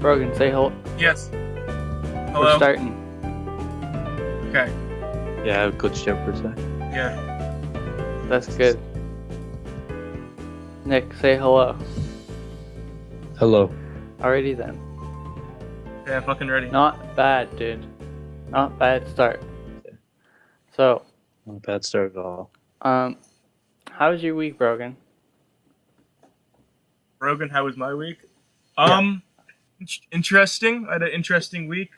Brogan, say hello. Yes. We're Hello. starting. Okay. Yeah, I glitched out for a sec. Yeah. That's good. Nick, say hello. Hello. Alrighty then. Yeah. Fucking ready. Not bad, dude. Not bad start. So, Not a bad start at all. how was your week, Brogan? Rogan, how was my week? Yeah. Interesting. I had an interesting week.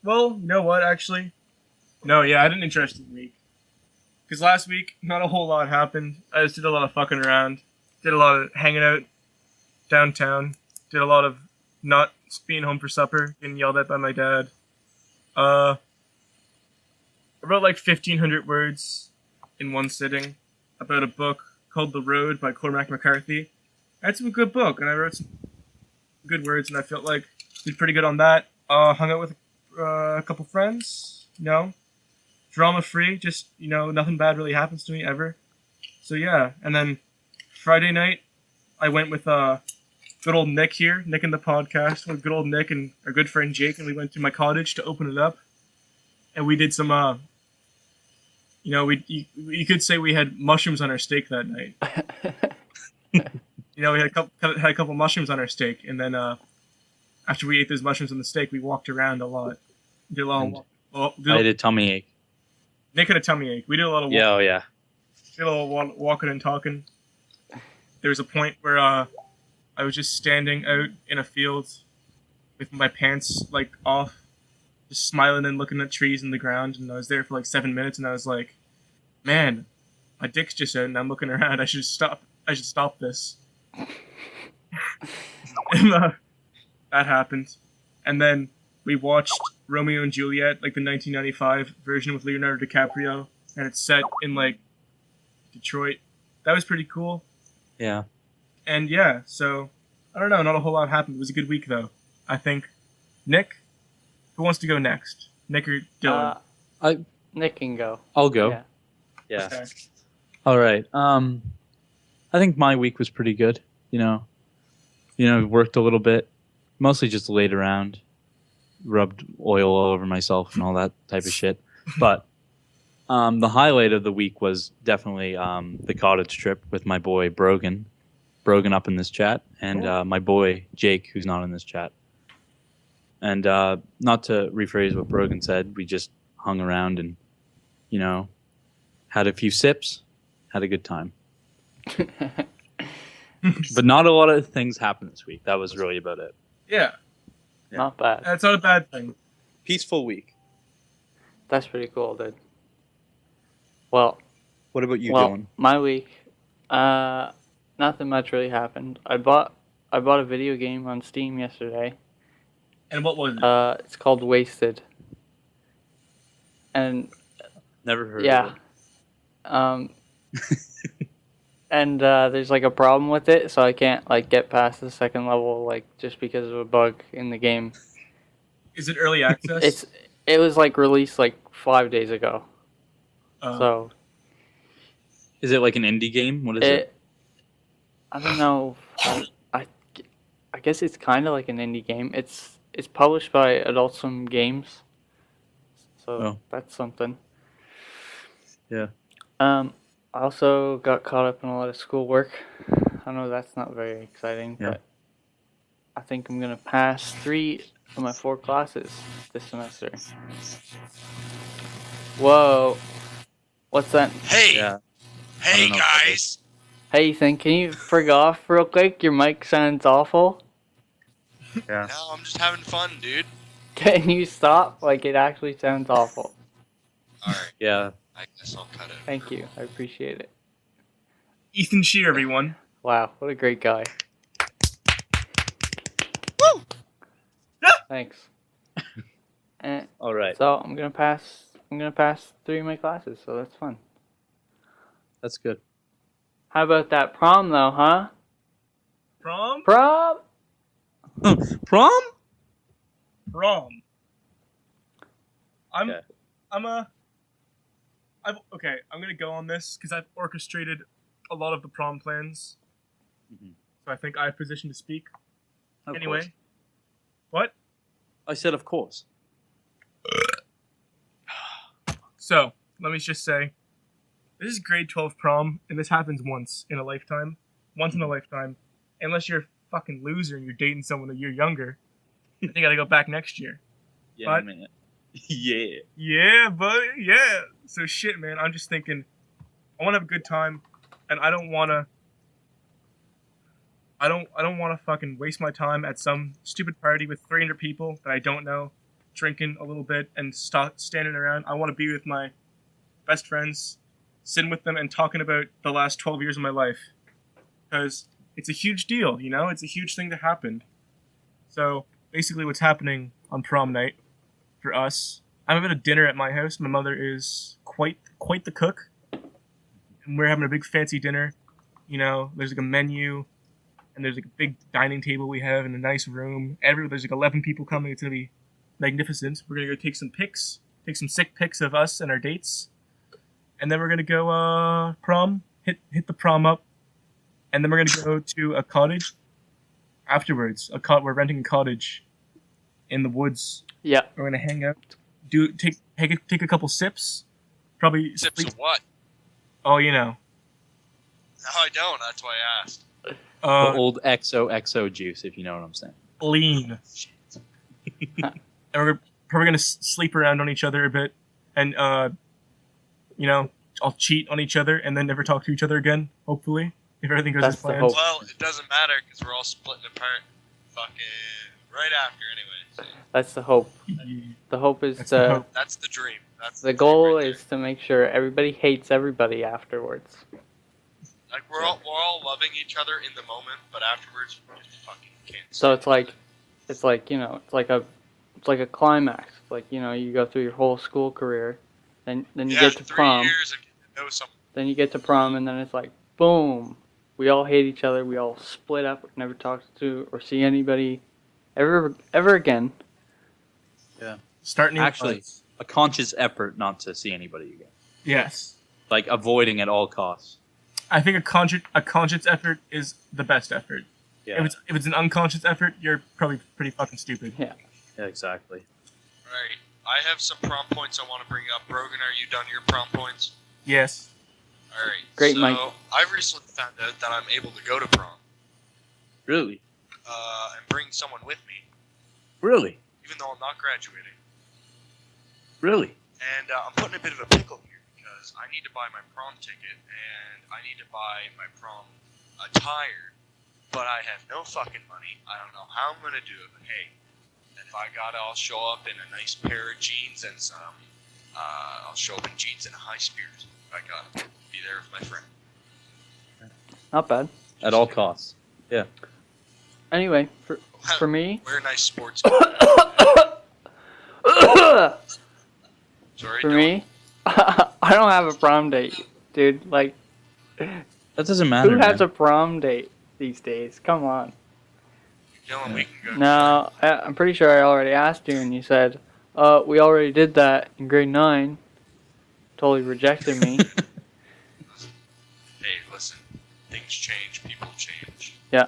Well, you know what? Actually, no. Yeah, I had an interesting week. Because last week, not a whole lot happened. I just did a lot of fucking around. Did a lot of hanging out downtown. Did a lot of not being home for supper. Getting yelled at by my dad. I wrote like 1,500 words in one sitting about a book called The Road by Cormac McCarthy. That's a good book, and I wrote some good words, and I felt like I did pretty good on that. Hung out with a couple friends, drama free, just, nothing bad really happens to me ever. So yeah, and then Friday night, I went with good old Nick here, Nick in the podcast, with good old Nick and our good friend Jake, and we went to my cottage to open it up, and we did some, you could say we had mushrooms on our steak that night. We had a couple mushrooms on our steak, and then after we ate those mushrooms on the steak, we walked around a lot. Did a lot. I had a tummy ache. Nick had a tummy ache. We did a lot of Yeah, oh yeah. did a little walking and talking. There was a point where I was just standing out in a field with my pants like off, just smiling and looking at trees and the ground, and I was there for like 7 minutes, and I was like, man, my dick's just out, and I'm looking around. I should stop this. And that happened, and then we watched Romeo and Juliet, like the 1995 version with Leonardo DiCaprio, and it's set in like Detroit. That was pretty cool. Yeah. And yeah, so I don't know, not a whole lot happened. It was a good week though, I think. Nick, who wants to go next? Nick or Dylan? Nick can go. I'll go. Yeah. Yeah. Okay. All right. I think my week was pretty good. Worked a little bit, mostly just laid around, rubbed oil all over myself and all that type of shit. But the highlight of the week was definitely the cottage trip with my boy Brogan up in this chat, and my boy Jake, who's not in this chat. And not to rephrase what Brogan said, we just hung around and, had a few sips, had a good time. But not a lot of things happened this week. That was really about it. Yeah, Not bad. that's not a bad thing. Peaceful week. That's pretty cool, dude. Well, What about you, Dylan? my week, nothing much really happened. I bought a video game on Steam yesterday. And what was it? It's called Wasted. And Never heard yeah. of And there's like a problem with it, so I can't like get past the second level, like just because of a bug in the game. Is it early access? It was like released like 5 days ago. So it. Is it like an indie game? What is it? I don't know. I guess it's kind of like an indie game. It's published by Adult Swim Games, so that's something. Yeah. I also got caught up in a lot of schoolwork. I know that's not very exciting, Yeah. but I think I'm gonna pass 3 of my 4 classes this semester. Whoa, what's that? Hey, Yeah. hey I don't know. guys. Hey Ethan, can you frig off real quick? Your mic sounds awful. Yeah. No, I'm just having fun, dude. Can you stop? Like it actually sounds awful. Alright, Yeah. I guess I'll cut it. Thank you, I appreciate it. Ethan Shear, everyone. Wow, what a great guy. Woo! Thanks. And All right. so I'm gonna pass 3 of my classes, so that's fun. That's good. How about that prom though, huh? Prom? Prom? Prom? Prom. Okay. I'm gonna go on this because I've orchestrated a lot of the prom plans. Mhm. So I think I have position to speak. Of Anyway, course. What? I said, of course. So, let me just say, this is grade 12 prom, and this happens once in a lifetime. Once in a lifetime. Unless you're a fucking loser and you're dating someone a year younger. I think I gotta go back next year. Yeah, But- man. Yeah. Yeah, buddy, yeah. So shit, man, I'm just thinking, I wanna have a good time, and I don't wanna fucking waste my time at some stupid party with 300 people that I don't know, drinking a little bit and standing around. I wanna be with my best friends, sitting with them and talking about the last 12 years of my life. Because it's a huge deal, you know? It's a huge thing that happened. So, basically what's happening on prom night for us, I'm having a dinner at my house. My mother is quite the cook. And we're having a big fancy dinner. You know, there's like a menu, and there's like a big dining table we have in a nice room. There's like 11 people coming. It's gonna be magnificent. We're gonna go take some pics, take some sick pics of us and our dates, and then we're gonna go prom. Hit the prom up, and then we're gonna go to a cottage afterwards. We're renting a cottage in the woods. Yeah. We're gonna hang out, take a couple sips, probably Sips sleep. of what? Oh, you know, No, I don't. That's why I asked. The old XOXO juice, if you know what I'm saying. lean. And we're probably gonna sleep around on each other a bit, and you know, I'll cheat on each other and then never talk to each other again. Hopefully, if everything goes That's as the planned. hope. Well, it doesn't matter because we're all splitting apart. Fucking right after, anyway. So That's the hope. Yeah, The hope is that's the hope. that's the dream. That's the dream goal right is to make sure everybody hates everybody afterwards. there. Like we're all loving each other in the moment, but afterwards we just fucking can't. So it's like you know, it's like a climax. It's like, you know, you go through your whole school career, then you yeah, get to 3 prom, years of getting to know someone. then you get to prom, and then it's like boom, we all hate each other. We all split up, never talk to or see anybody ever again. Start new Actually- lives. A conscious effort not to see anybody again. Yes, Like avoiding at all costs. I think a conscious effort is the best effort. Yeah. If it's an unconscious effort, you're probably pretty fucking stupid. Yeah, exactly. Right. I have some prom points I want to bring up. Brogan, are you done your prom points? Yes. All right. Great, so, Mike. I recently found out that I'm able to go to prom Really? and bring someone with me, Really? even though I'm not graduating. Really? And I'm put in a bit of a pickle here because I need to buy my prom ticket and I need to buy my prom attire, but I have no fucking money. I don't know how I'm gonna do it. But hey, if I gotta, I'll show up in a nice pair of jeans and some. I'll show up in jeans and a high spirit. I gotta be there with my friend. Not bad. At all costs. Anyway, for me, Wear nice sports. for Sorry, Dylan. me, I don't have a prom date, dude. Like, That doesn't matter. who has man. a prom date these days? Come on. Dylan, we can go. No, I'm pretty sure I already asked you, and you said, we already did that in grade 9. Totally rejected me. Hey, listen. Things change. People change. Yeah.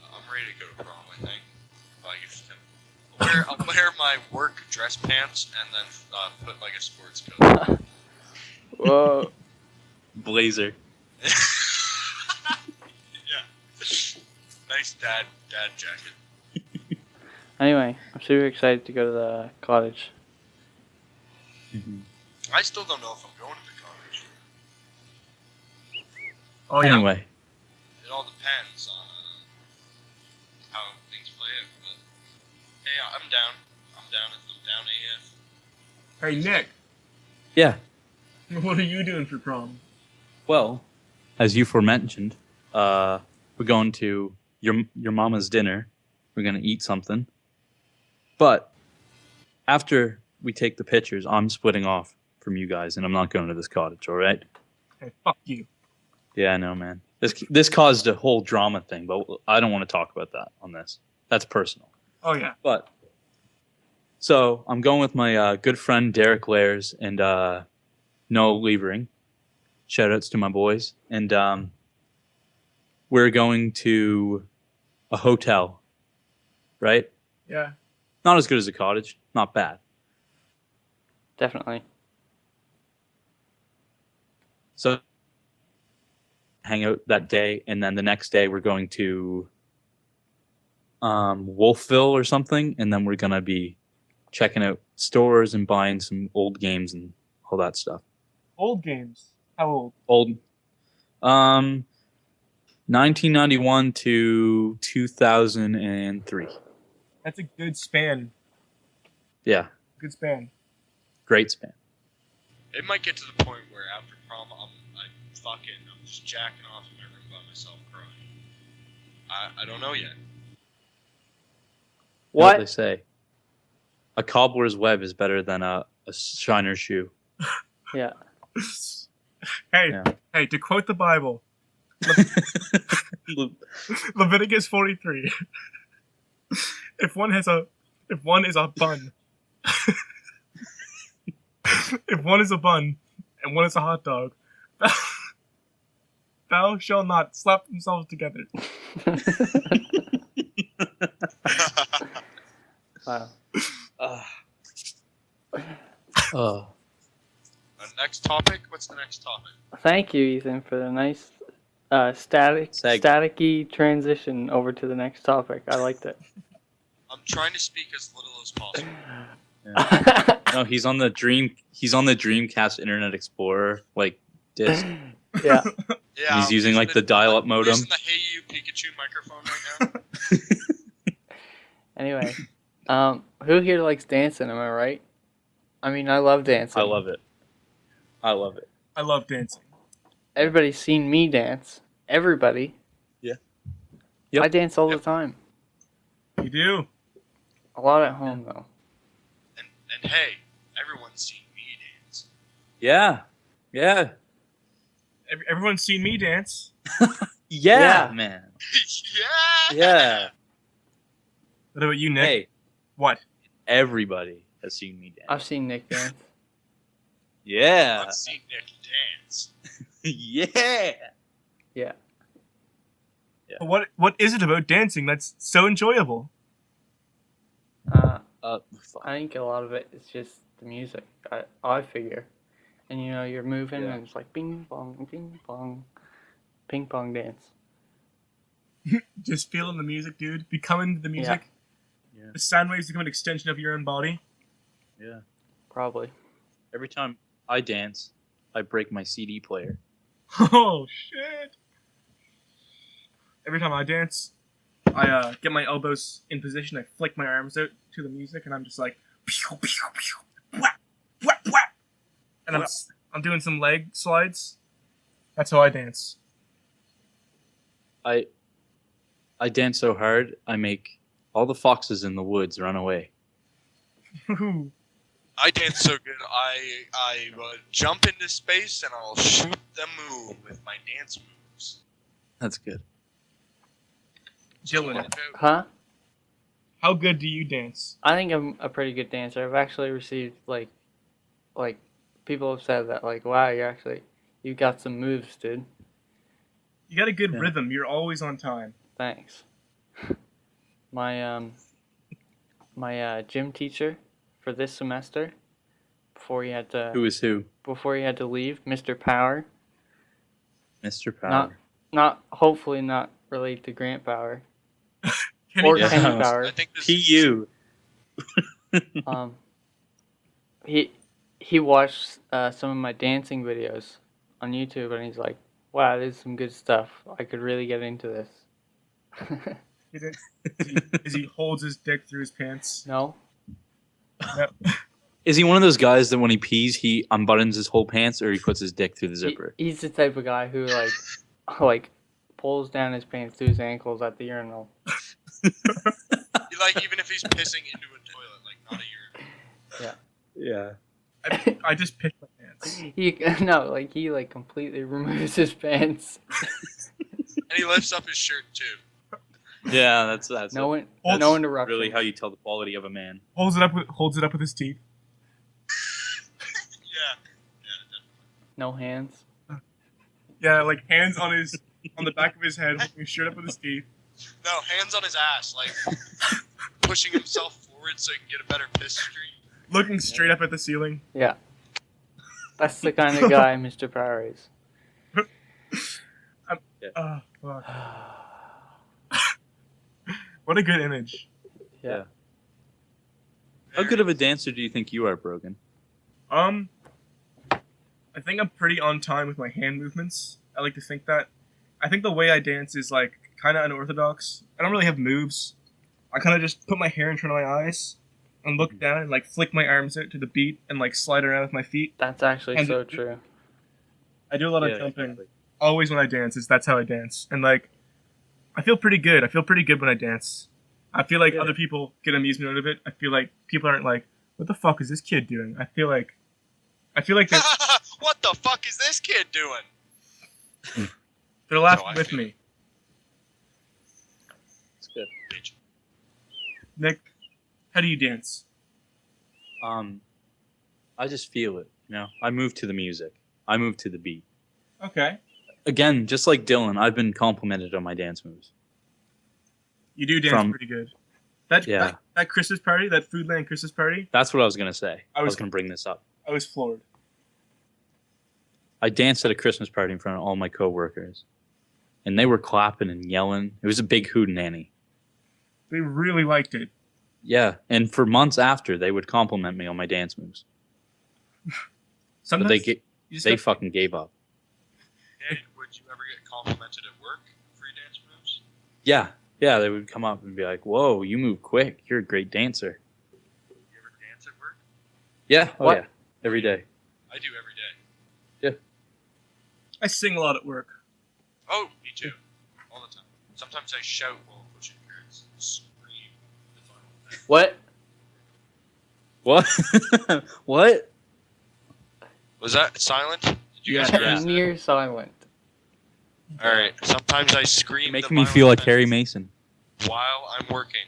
I'm ready to go to prom. I think. I'll wear my work dress pants and then put like a sports coat. Whoa. Blazer. Yeah. Nice dad jacket. Anyway, I'm super excited to go to the cottage. I still don't know if I'm going to the college. Oh yeah. Anyway. It all depends on how things play out. But hey, I'm down. I'm down AF. Hey Nick, Yeah. what are you doing for prom? Well, as you forementioned, we're going to your mama's dinner. We're gonna eat something. But after we take the pictures, I'm splitting off from you guys, and I'm not going to this cottage. All right? Hey, fuck you. Yeah, I know, man. This caused a whole drama thing, but I don't want to talk about that on this. That's personal. Oh yeah. But so I'm going with my good friend Derek Lairs and Noah Levering. Shout outs to my boys. And we're going to a hotel, right? Yeah. Not as good as a cottage. Not bad. Definitely. So hang out that day, and then the next day we're going to Wolfville or something, and then we're gonna be checking out stores and buying some old games and all that stuff. Old games. How old? Old, 1991 to 2003. That's a good span. Yeah, Good span. great span. It might get to the point where after prom, I'm just jacking off in my room by myself crying. I don't know yet. You know What? they say? A cobbler's web is better than a shiner's shoe. Yeah. Hey, Yeah. hey, to quote the Bible, Leviticus 43. If one is a bun, if one is a bun and one is a hot dog, thou shalt not slap themselves together. Wow. Next topic? What's the next topic? Thank you, Ethan, for the nice staticky transition over to the next topic. I liked it. I'm trying to speak as little as possible. No, he's on the Dreamcast Internet Explorer disc. Yeah. Yeah, He's using the dial-up modem. Using the Hey You Pikachu microphone right now. Anyway, who here likes dancing? Am I right? I mean, I love dancing. I love it. I love dancing. Everybody's seen me dance. Everybody. Yeah. Yep. I dance all the time. You do? A lot at home though. And hey, everyone's seen me dance. Yeah. Yeah. Everyone's seen me dance. Yeah, Yeah. man. Yeah. Yeah. What about you, Nick? Hey, What? everybody has seen me dance. I've seen Nick dance. Yeah. I've seen Nick dance. Yeah. Yeah. What is it about dancing that's so enjoyable? Fuck. Fuck. I think a lot of it is just the music. I figure, and you're moving Yeah. and it's like ping pong, ping pong dance. Just feeling the music, dude. Becoming the music. Yeah. The sound waves become an extension of your own body. Yeah. Probably. Every time I dance, I break my CD player. Oh shit! Every time I dance, I get my elbows in position. I flick my arms out to the music, and I'm just like, pew, pew, pew, whap, whap, whap. And I'm doing some leg slides. That's how I dance. I dance so hard, I make all the foxes in the woods run away. I dance so good, I jump into space and I'll shoot the moon with my dance moves. That's good. Dylan, Huh? how good do you dance? I think I'm a pretty good dancer. I've actually received like people have said that wow, you got some moves, dude. You got a good Yeah. rhythm. You're always on time. Thanks. My gym teacher for this semester, before he had Who is who? to leave, Mr. Power. Mr. Power. Not hopefully not related to Grant Power Can or you- Yeah. Kenny Power. I think this P.U. He watched some of my dancing videos on YouTube, and he's like, "Wow, this is some good stuff. I could really get into this." As he holds his dick through his pants. No, Is he one of those guys that when he pees, he unbuttons his whole pants, or he puts his dick through the zipper? he's the type of guy who like pulls down his pants to his ankles at the urinal. even if he's pissing into a toilet, not a urinal. Yeah. I just picked my pants. He completely removes his pants. And he lifts up his shirt too. Yeah, that's No That's interruptions. really how you tell the quality of a man. Holds it up with his teeth. Yeah. No hands. Yeah, like hands on the back of his head, holding his shirt up with his teeth. No, hands on his ass, pushing himself forward so he can get a better piss stream. Looking straight up at the ceiling. Yeah. That's the kind of guy Mr. Power is. Oh, fuck. What a good image. Yeah. How good of a dancer do you think you are, Brogan? I think I'm pretty on time with my hand movements. I like to think that. I think the way I dance is like kind of unorthodox. I don't really have moves. I kind of just put my hair in front of my eyes and look down and like flick my arms out to the beat and like slide around with my feet. That's actually And- so true. I do a lot of Yeah, jumping. exactly. Always when I dance, that's how I dance. And like, I feel pretty good. I feel pretty good when I dance. I feel like Yeah. other people get amusement out of it. I feel like people aren't like, what the fuck is this kid doing? I feel like they're, What the fuck is this kid doing? they're laughing So I with feel- me. It's good. Bitch. Nick, how do you dance? I just feel it. You know, I move to the music. I move to the beat. Okay. Again, just like Dylan, I've been complimented on my dance moves. You do dance From- pretty good. That, Yeah. that Christmas party, that Foodland Christmas party, That's what I was gonna say. I I was- was gonna bring this up. I was floored. I danced at a Christmas party in front of all my coworkers, and they were clapping and yelling. It was a big hootenanny. They really liked it. Yeah, and for months after, they would compliment me on my dance moves, but Sometimes they you just they have- fucking gave up. Nick, would you ever get complimented at work for your dance moves? Yeah, they would come up and be like, "Whoa, you move quick. You're a great dancer." You ever dance at work? Yeah, oh What? yeah, every day. I do every day. I sing a lot at work. Oh, me too. All the time. Sometimes I shout while pushing carrots. Scream. That's all I want. What? What? What? Was that silent? Did you guys Yeah. hear that? Near silent. Alright, sometimes I scream. You're making the me feel like violin Harry Mason. While I'm working,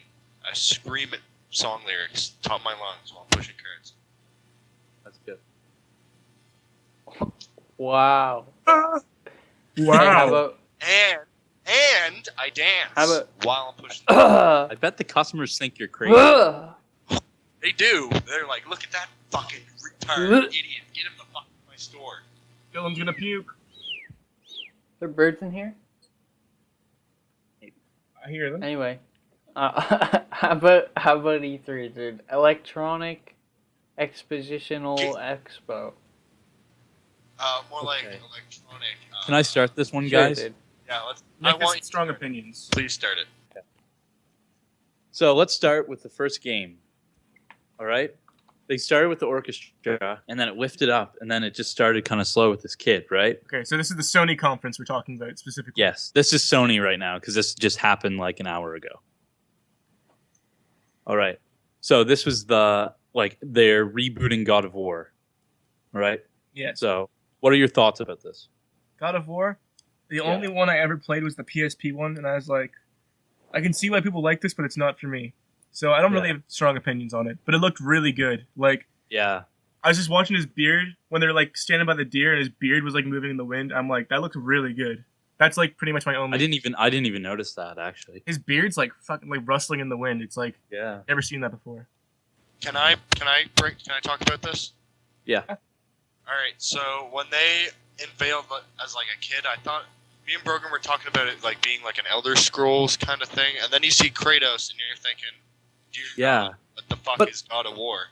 I scream at song lyrics, top of my lungs while I'm pushing carrots. That's good. Wow. Ah. Hey, how Wow. about And I dance How about- while I'm pushing. I bet the customers think you're crazy. They do. They're like, look at that fucking retarded idiot. Get him the fuck out of my store. Dylan's gonna puke. there are birds in here? I hear them. Anyway. How about E3, dude? Electronic Expositional Expo. More like Okay. electronic. Can I start this one, Sure, guys? dude. Yeah, let's. Nick I has want strong opinions. Please start it. So let's start with the first game. All right? They started with the orchestra, and then it lifted up, and then it just started kind of slow with this kid, right? Okay, so this is the Sony conference we're talking about specifically. Yes. This is Sony right now, because this just happened like an hour ago. All right. So this was they're rebooting God of War. All right? Yes. So what are your thoughts about this? God of War. The Yeah. only one I ever played was the PSP one, and I was like, I can see why people like this, but it's not for me. So I don't really Yeah. have strong opinions on it, but it looked really good. Like, Yeah. I was just watching his beard when they're like standing by the deer, and his beard was like moving in the wind. I'm like, that looks really good. That's like pretty much my only. I didn't even notice that, actually. His beard's like fucking like rustling in the wind. It's like Yeah. never seen that before. Can I talk about this? Yeah. All right. So when they unveiled as like a kid, I thought me and Brogan were talking about it like being like an Elder Scrolls kind of thing, and then you see Kratos, and you're thinking, dude, Yeah. what the fuck But- is God of War?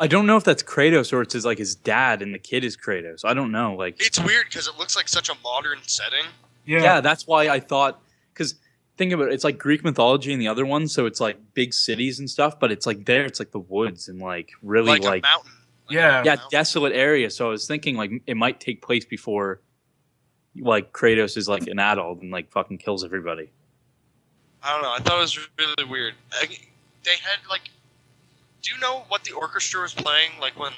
I don't know if that's Kratos or it's his dad and the kid is Kratos. I don't know. Like, It's weird because it looks like such a modern setting. yeah, that's why I thought, because think about it, it's like Greek mythology in the other one, so it's like big cities and stuff, but it's like there, it's like the woods and like really Like a like mountain. Yeah. yeah, mountain. desolate area. So I was thinking like it might take place before like Kratos is like an adult and like fucking kills everybody. I don't know. I thought it was really weird. They had like, do you know what the orchestra was playing like when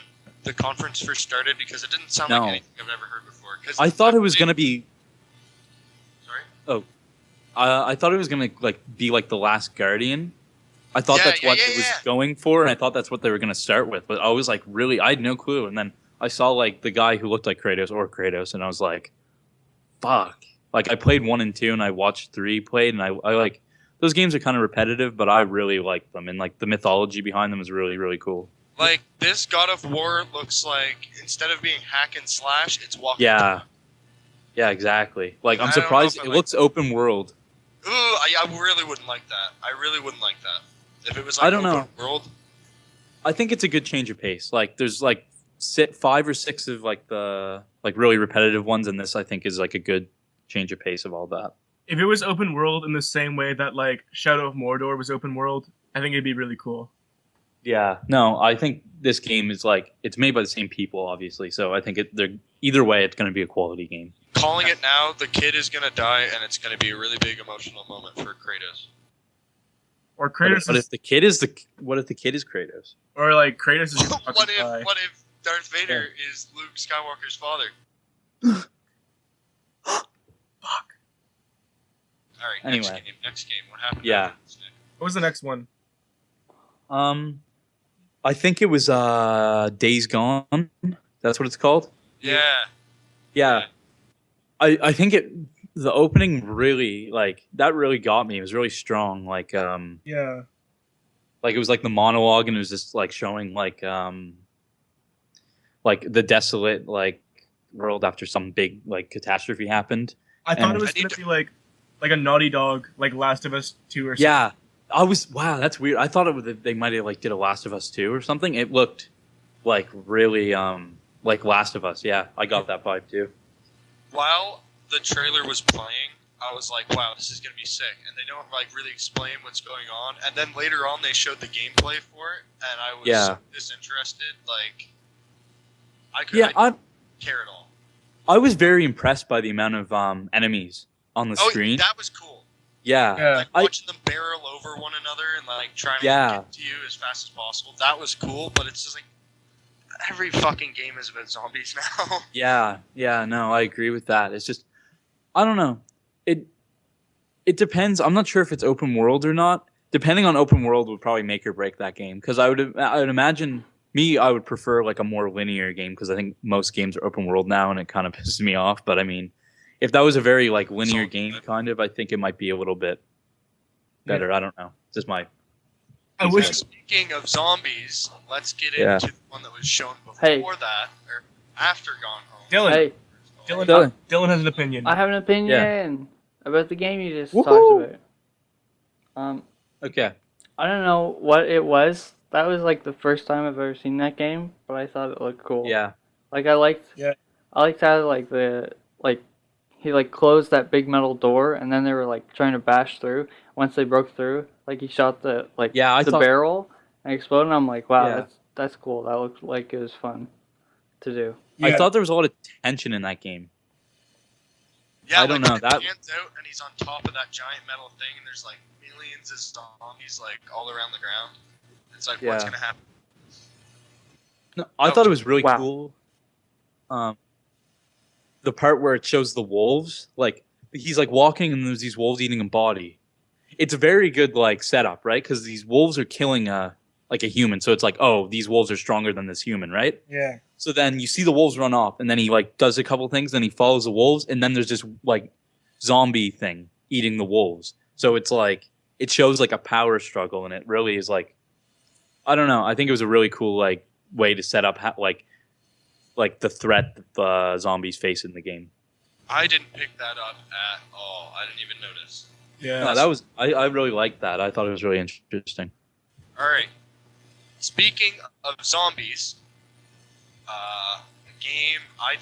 the conference first started? Because it didn't sound No. like anything I've ever heard before. 'Cause I thought it was believe- gonna be. Sorry. I thought it was gonna like be like the Last Guardian. I thought Yeah, that's yeah, what yeah, it was yeah. going for, and I thought that's what they were gonna start with. But I was like, really, I had no clue. And then I saw like the guy who looked like Kratos, and I was like, fuck. Like I played 1 and 2, and I watched 3 played, and I like those games are kind of repetitive, but I really like them, and like the mythology behind them is really, really cool. Like this God of War looks like instead of being hack and slash, it's walking. Yeah, yeah, exactly. Like I'm I don't know surprised if I it like looks open world. Ooh, I really wouldn't like that. I really wouldn't like that. If it was like I don't open know. world. I think it's a good change of pace. Like there's like 5 or 6 of like the like really repetitive ones, and this I think is like a good change of pace of all that. If it was open world in the same way that like Shadow of Mordor was open world, I think it'd be really cool. Yeah, no, I think this game is like it's made by the same people, obviously. So I think they're either way, it's going to be a quality game. Calling it now, the kid is gonna die, and it's gonna be a really big emotional moment for Kratos. Or But Kratos, if the kid is what if the kid is Kratos? or like Kratos is gonna fucking what die. if Darth Vader is Luke Skywalker's father? Fuck. All right, Anyway. next game. What happened? Yeah. after this, Nick? What was the next one? I think it was Days Gone. That's what it's called. Yeah. Yeah. I think the opening really like that really got me. It was really strong. Like Yeah. like it was like the monologue, and it was just like showing like the desolate like world after some big like catastrophe happened. I thought And- it was I need gonna be like a Naughty Dog, like Last of Us 2 or something. Yeah. Wow, that's weird. I thought they might have like did a Last of Us 2 or something. It looked like really like Last of Us. Yeah, I got that vibe too. While the trailer was playing, I was like, "Wow, this is gonna be sick." And they don't like really explain what's going on. And then later on, they showed the gameplay for it, and I was Yeah. disinterested. Like, I Yeah, couldn't care at all. I was very impressed by the amount of enemies on the Oh, screen. that was cool. Yeah. Yeah. Like watching them barrel over one another and like trying to Yeah. get to you as fast as possible. That was cool, but it's just like every fucking game is about zombies now. Yeah, no, I agree with that. It's just I don't know. It depends. I'm not sure if it's open world or not. Depending on open world would probably make or break that game, because I would imagine I would prefer like a more linear game, because I think most games are open world now and it kind of pisses me off. But I mean, if that was a very like linear So game good. kind of, I think it might be a little bit better. I don't know. Just my I wish Speaking of zombies, let's get Yeah. into the one that was shown before Hey. that, or after Gone Home. Dylan. Hey, Dylan has an opinion. I have an opinion about the game you just Woohoo! talked about. okay. I don't know what it was. That was like the first time I've ever seen that game, but I thought it looked cool. Yeah. Like I liked. Yeah. I liked how he like closed that big metal door, and then they were like trying to bash through. Once they broke through, like he shot the Yeah, I the thought- barrel and exploded. And I'm like, wow, Yeah. that's cool. That looked like it was fun to do. Yeah. I thought there was a lot of tension in that game. Yeah, I don't like, know, It that- pans out and he's on top of that giant metal thing, and there's like millions of zombies like all around the ground. It's like, what's Yeah. gonna happen? No, I Oh, thought it was really wow. cool. The part where it shows the wolves, like he's like walking and there's these wolves eating a body. It's a very good like setup, right? Because these wolves are killing a human, so it's like, oh, these wolves are stronger than this human, right? Yeah. So then you see the wolves run off, and then he like does a couple things, then he follows the wolves, and then there's this like zombie thing eating the wolves. So it's like it shows like a power struggle, and it really is like, I don't know. I think it was a really cool like way to set up like the threat that the zombies face in the game. I didn't pick that up at all. I didn't even notice. Yeah. No, that was I really liked that. I thought it was really interesting. All right. Speaking of zombies, a game I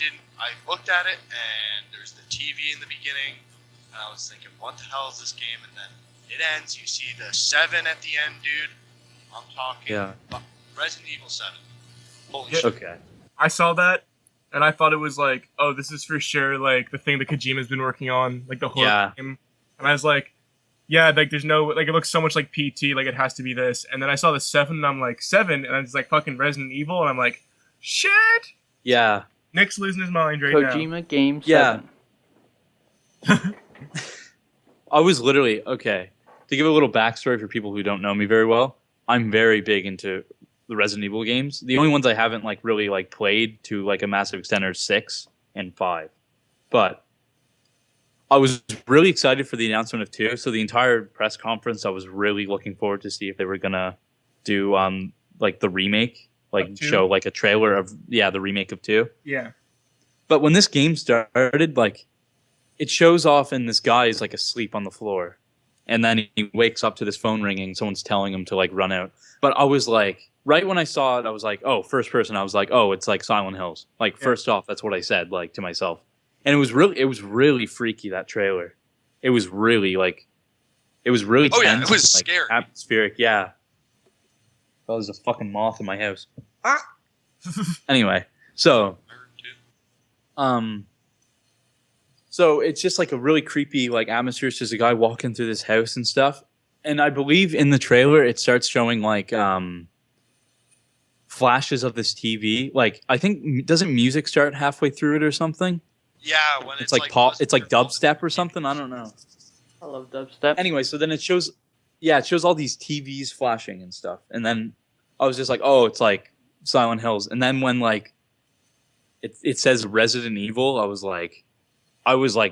looked at it and there's the TV in the beginning, and I was thinking, what the hell is this game? And then it ends. You see the 7 at the end, dude. I'm talking Yeah. Resident Evil 7. Holy Yeah. shit! Okay. I saw that, and I thought it was like, oh, this is for sure like the thing that Kojima's been working on, like the horror Yeah. game. And I was like, yeah, like there's no like it looks so much like PT, like it has to be this. And then I saw the 7, and I'm like 7, and it's like fucking Resident Evil, and I'm like, shit. Yeah. Nick's losing his mind right now. Kojima Game Yeah. 7. I was literally okay. To give a little backstory for people who don't know me very well, I'm very big into the Resident Evil games. The only ones I haven't like really like played to like a massive extent are 6 and 5. But I was really excited for the announcement of 2. So the entire press conference, I was really looking forward to see if they were gonna do like the remake, like Of 2? show like a trailer of the remake of 2. Yeah. But when this game started, like it shows off and this guy is like asleep on the floor, and then he wakes up to this phone ringing. Someone's telling him to like run out. But I was like, right when I saw it, I was like, oh, first person. I was like, oh, it's like Silent Hills. Like first off, that's what I said like to myself. And it was really freaky, that trailer. It was really tense, Oh yeah, it was like, scary. atmospheric. Yeah. Oh, there's a fucking moth in my house. Anyway, so so it's just like a really creepy like atmosphere. It's just a guy walking through this house and stuff. And I believe in the trailer it starts showing like flashes of this TV. Like I think doesn't music start halfway through it or something? Yeah, when It's like pop. It's like dubstep or something. I don't know. I love dubstep. Anyway, so then it shows all these TVs flashing and stuff, and then I was just like, oh, it's like Silent Hills. And then when like it says Resident Evil, I was like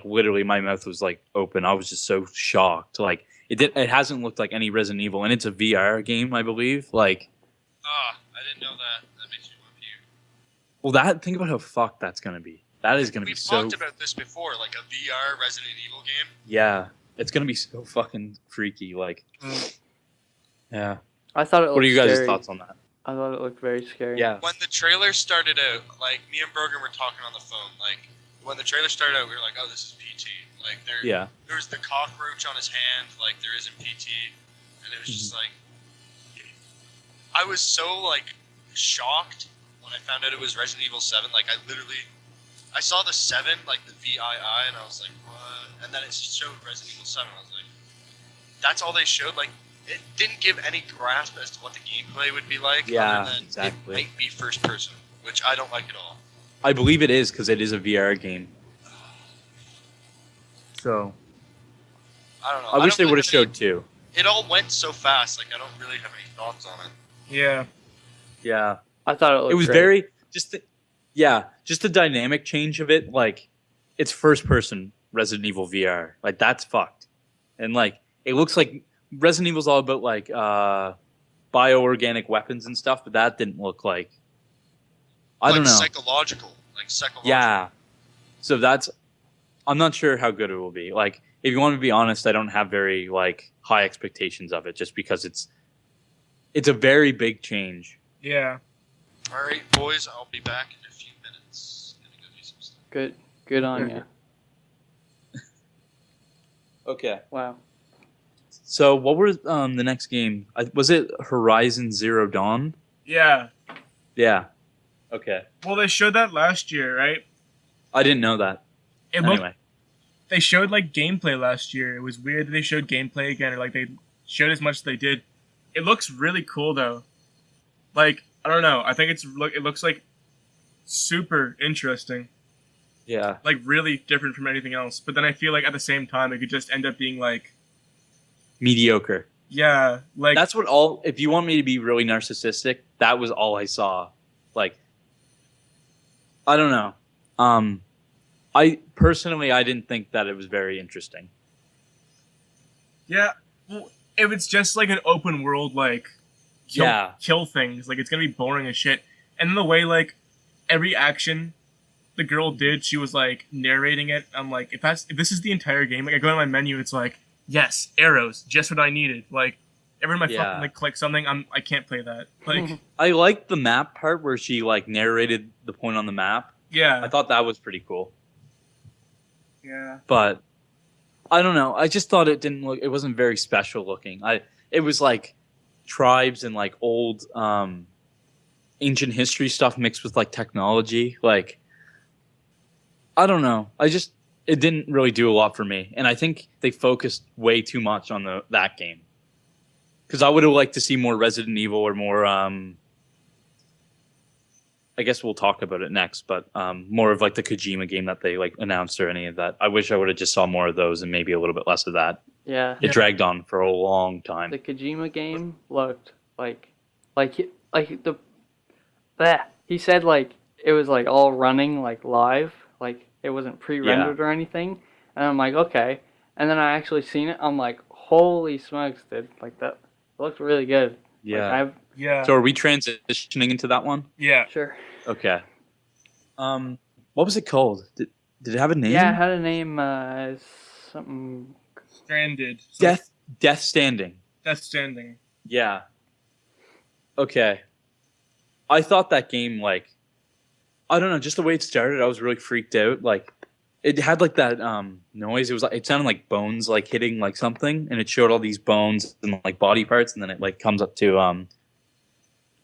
literally my mouth was like open. I was just so shocked. Like it hasn't looked like any Resident Evil, and it's a VR game, I believe. Like, I didn't know that. That makes me want to puke. well, think about how fucked that's gonna be. That is gonna be We've so. talked about this before, like a VR Resident Evil game. Yeah, it's gonna be so fucking freaky. Like, yeah. I thought it looked What are you guys' scary. thoughts on that? I thought it looked very scary. Yeah. When the trailer started out, like me and Brogan were talking on the phone. Like when the trailer started out, we were like, "Oh, this is PT." Like there was the cockroach on his hand, like there is in PT, and it was just like, I was so like shocked when I found out it was Resident Evil 7. Like I saw the 7, like the VII, and I was like, what? And then it showed Resident Evil 7. I was like, that's all they showed. Like it didn't give any grasp as to what the gameplay would be like. Yeah, other than exactly. It might be first person, which I don't like at all. I believe it is because it is a VR game. So I don't know. I wish they don't would have really showed 2. It all went so fast. Like I don't really have any thoughts on it. Yeah. Yeah, I thought it looked it was great. very just the dynamic change of it. Like it's first person Resident Evil VR. Like that's fucked. And like it looks like Resident Evil's all about like bioorganic weapons and stuff, but that didn't look like. I don't know. Psychological. Yeah. So I'm not sure how good it will be. Like, if you want to be honest, I don't have very like high expectations of it, just because it's a very big change. Yeah. All right, boys. I'll be back in a few minutes. Gonna go do some stuff. Good on you. Okay. Wow. So, what were the next game? Was it Horizon Zero Dawn? Yeah. Yeah. Okay. Well, they showed that last year, right? I didn't know that. It looked. Anyway. They showed like gameplay last year. It was weird that they showed gameplay again, or like they showed as much as they did. It looks really cool though. Like I don't know. I think it looks like super interesting. Yeah. Like really different from anything else. But then I feel like at the same time it could just end up being like Mediocre. yeah, like That's what if you want me to be really narcissistic, that was all I saw. Like, I don't know. I didn't think that it was very interesting. yeah. Well, if it's just like an open world, like kill things, like it's gonna be boring as shit. And then the way like every action the girl did, she was like narrating it. I'm like, if this is the entire game, like I go to my menu, it's like, yes, arrows, just what I needed. Like every time I fucking like click something, I can't play that. Like I liked the map part where she like narrated the point on the map. yeah, I thought that was pretty cool. yeah, But I don't know. I just thought it wasn't very special looking. It was like tribes and like old ancient history stuff mixed with like technology. Like I don't know. It didn't really do a lot for me. And I think they focused way too much on that game. Cuz I would have liked to see more Resident Evil or more I guess we'll talk about it next, but more of like the Kojima game that they like announced or any of that. I wish I would have just saw more of those and maybe a little bit less of that. Yeah. It dragged on for a long time. The Kojima game looked he said like it was like all running like live, like it wasn't pre-rendered or anything. And I'm like, okay. And then I actually seen it. I'm like, holy smokes, dude! Like that it looked really good. Yeah. Like Yeah. So are we transitioning into that one? Yeah. sure. Okay. What was it called? Did it have a name? Yeah, it had a name. Something. Stranded. So Death Standing. Death Stranding. Yeah. Okay. I thought that game, like, I don't know, just the way it started, I was really freaked out. Like, it had like that noise. It was like it sounded like bones like hitting like something, and it showed all these bones and like body parts, and then it like comes up to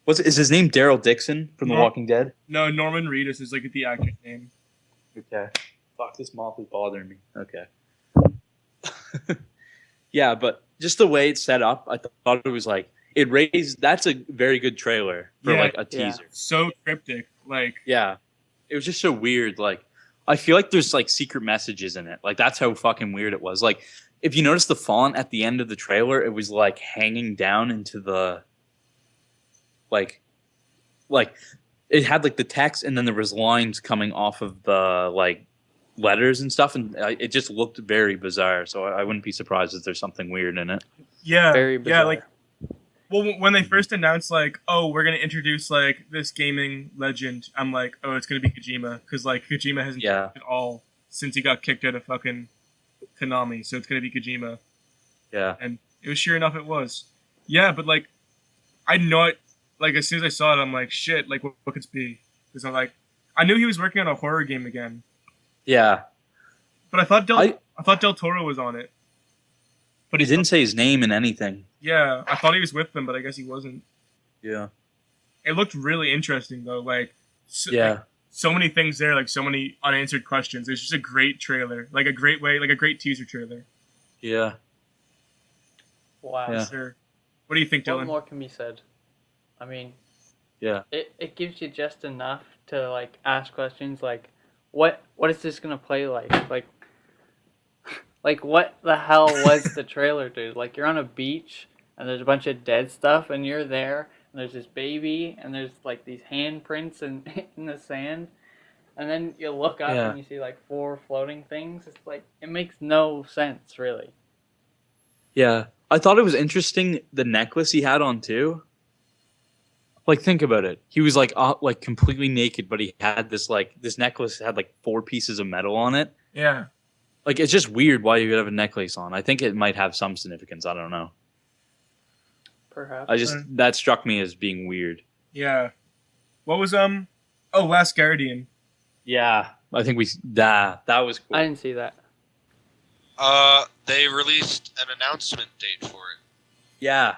is his name Daryl Dixon from The Walking Dead? No, Norman Reedus is like the actor's name. Okay. Fuck, this moth is bothering me. Okay. Yeah, but just the way it's set up, I thought it was like it raised. That's a very good trailer for Yeah. like a Yeah. teaser. So cryptic. Like, Yeah, it was just so weird. Like, I feel like there's like secret messages in it. Like, that's how fucking weird it was. Like, if you notice the font at the end of the trailer, it was like hanging down into the like it had like the text, and then there was lines coming off of the like letters and stuff, and it just looked very bizarre. So I wouldn't be surprised if there's something weird in it. yeah. Very bizarre. Yeah, like, well, when they first announced, like, oh, we're going to introduce, like, this gaming legend, I'm like, oh, it's going to be Kojima. Because, like, Kojima hasn't Yeah. talked at all since he got kicked out of fucking Konami. So it's going to be Kojima. Yeah, And it was sure enough, it was. Yeah, but, like, I know it, like, as soon as I saw it, I'm like, shit, like, what could it be? Because I'm like, I knew he was working on a horror game again. yeah. But I thought I Del Toro was on it. But he didn't say his name in anything. Yeah, I thought he was with them, but I guess he wasn't. Yeah. It looked really interesting, though. Like, Yeah. so many things there, like so many unanswered questions. It's just a great trailer, like a great teaser trailer. Yeah. Wow. Yeah. Sure. What do you think, What Dylan? more can be said? I mean, Yeah. it gives you just enough to like ask questions like, what is this gonna play like? Like what the hell was the trailer, dude? Like you're on a beach and there's a bunch of dead stuff and you're there and there's this baby and there's like these handprints in the sand, and then you look up Yeah. and you see like 4 floating things. It's like it makes no sense really. Yeah. I thought it was interesting the necklace he had on too. Like, think about it. He was like completely naked, but he had this necklace that had like 4 pieces of metal on it. Yeah. Like, it's just weird why you would have a necklace on. I think it might have some significance. I don't know. Perhaps. That struck me as being weird. Yeah. What was Last Guardian. Yeah. I think that was cool. I didn't see that. They released an announcement date for it. Yeah.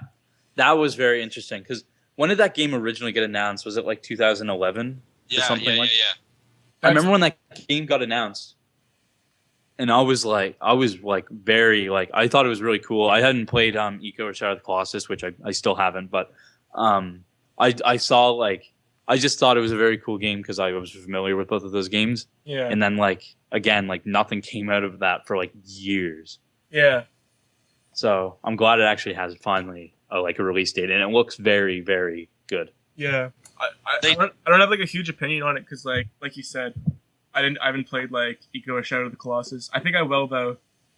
That was very interesting because when did that game originally get announced? Was it like 2011? Yeah, something yeah. I remember when that game got announced. And I was very I thought it was really cool. I hadn't played Eco or Shadow of the Colossus, which I still haven't, but I saw I just thought it was a very cool game because I was familiar with both of those games. Yeah. And then again, nothing came out of that for years. Yeah. So I'm glad it actually has finally a release date, and it looks very, very good. Yeah. I don't have a huge opinion on it because like you said, I haven't played Eco or Shadow of the Colossus. I think I will though,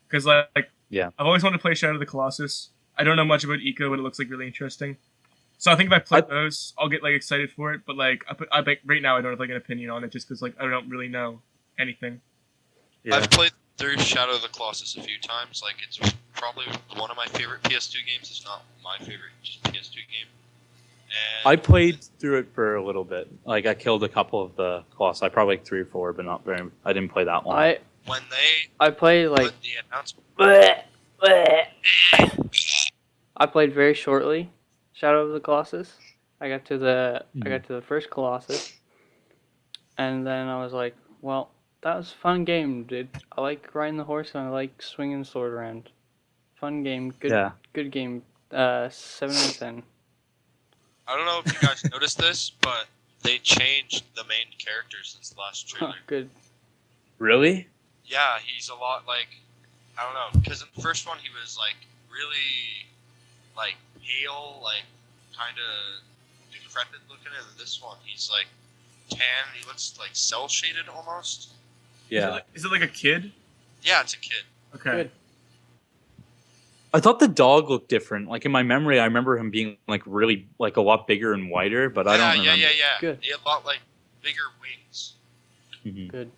because Yeah. I've always wanted to play Shadow of the Colossus. I don't know much about Eco, but it looks really interesting. So I think if I play those, I'll get excited for it. But I right now I don't have an opinion on it just because I don't really know anything. Yeah. I've played through Shadow of the Colossus a few times. It's probably one of my favorite PS2 games. It's not my favorite just PS2 game. And I played through it for a little bit. I killed a couple of the Colossi. I probably 3 or 4, but not very. I didn't play that one. when they I played put the announcement, I played very shortly Shadow of the Colossus. I got to the first Colossus, and then I was like, well, that was a fun game, dude. I like riding the horse and I like swinging the sword around. Fun game, good game. 7 out of 10. I don't know if you guys noticed this, but they changed the main character since the last trailer. Good. Really? Yeah, he's a lot I don't know, because in the first one he was really pale, kind of decrepit looking, and this one he's tan. He looks cell shaded almost. Yeah. Is it a kid? Yeah, it's a kid. Okay. Good. I thought the dog looked different. Like in my memory, I remember him being like really like a lot bigger and whiter, but I don't remember. Yeah. Good. He had a lot like bigger wings. Mhm. Good.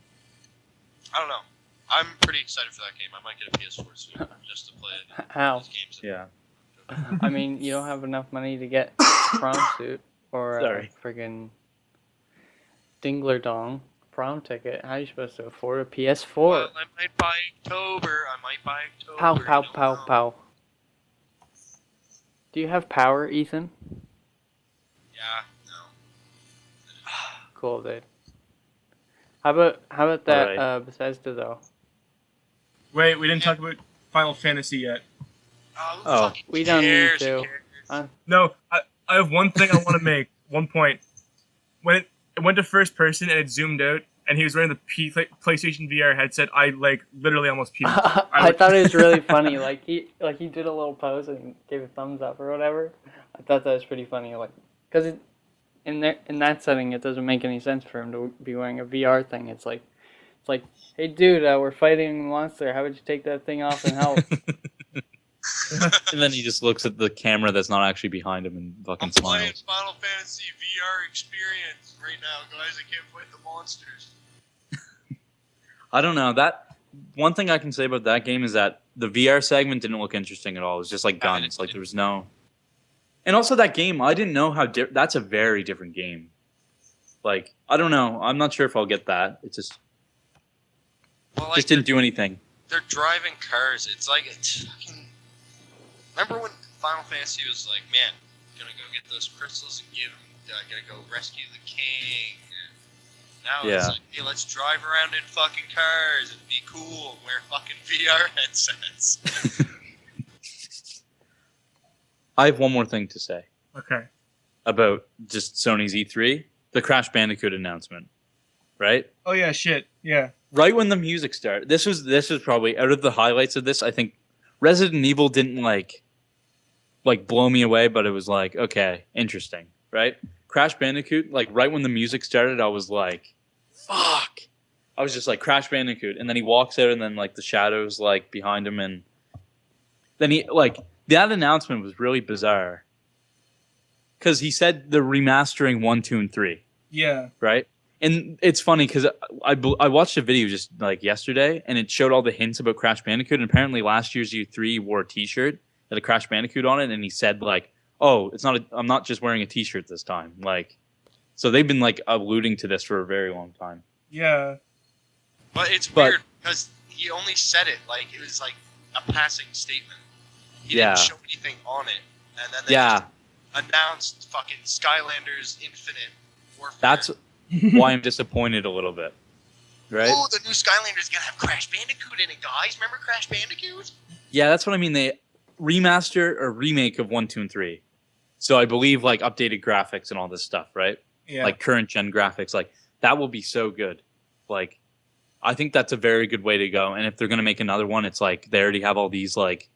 I don't know. I'm pretty excited for that game. I might get a PS4 soon just to play it. How? Those games. Yeah. I mean, you don't have enough money to get prom suit or Sorry. a friggin' dingler dong prom ticket. How are you supposed to afford a PS4? Well, I might buy October. Pow, I pow, don't pow, know. pow. Do you have power, Ethan? Yeah, no. Cool, dude. How about that Alright. Bethesda though? Wait, we didn't talk about Final Fantasy yet. Who Oh. fucking We don't need cares? to. Who cares? No, I have one thing I want to make. One point. When it went to first person and it zoomed out, and he was wearing the PlayStation VR headset, I like literally almost puked. I thought it was really funny. Like he did a little pose and gave a thumbs up or whatever. I thought that was pretty funny. Like, cause in that setting, it doesn't make any sense for him to be wearing a VR thing. It's like, hey dude, we're fighting a monster. How would you take that thing off and help? And then he just looks at the camera that's not actually behind him and fucking I'm playing smiles. Final Fantasy VR experience right now, guys. I can't fight the monsters. I don't know. That one thing I can say about that game is that the VR segment didn't look interesting at all. It was just like Yeah, guns. Like there was no. And also that game, I didn't know how that's a very different game. Like I don't know. I'm not sure if I'll get that. It just Well, like, didn't do anything. they're driving cars. It's like it's fucking. Remember when Final Fantasy was like, man, gonna go get those crystals and gotta go rescue the king. And now it's Yeah. like, hey, let's drive around in fucking cars and be cool and wear fucking VR headsets. I have one more thing to say Okay. about just Sony's E3, the Crash Bandicoot announcement, right? Oh yeah, shit. Yeah. Right when the music started, this was probably out of the highlights of this. I think Resident Evil didn't like blow me away, but it was like okay, interesting, right? Crash Bandicoot, like right when the music started, I was like, fuck. I was just like Crash Bandicoot, and then he walks out, and then like the shadows like behind him, and then he like that announcement was really bizarre because he said they're remastering 1, 2, and 3. Yeah. Right? And it's funny because I watched a video just like yesterday, and it showed all the hints about Crash Bandicoot. And apparently, last year's U3 wore a T-shirt that had a Crash Bandicoot on it, and he said like, "Oh, it's not. I'm not just wearing a T-shirt this time." Like, so they've been like alluding to this for a very long time. Yeah. But it's But- weird because he only said it like it was like a passing statement. He Yeah. didn't show anything on it, and then they Yeah, just announced fucking Skylanders Infinite Warfare. that's why I'm disappointed a little bit. Right? Oh, the new Skylanders gonna have Crash Bandicoot in it, guys. Remember Crash Bandicoot? Yeah, that's what I mean. They remaster or remake of 1, 2, and 3. So I believe like updated graphics and all this stuff, right? Yeah. Like current gen graphics, like that will be so good. Like, I think that's a very good way to go. And if they're gonna make another one, it's like they already have all these like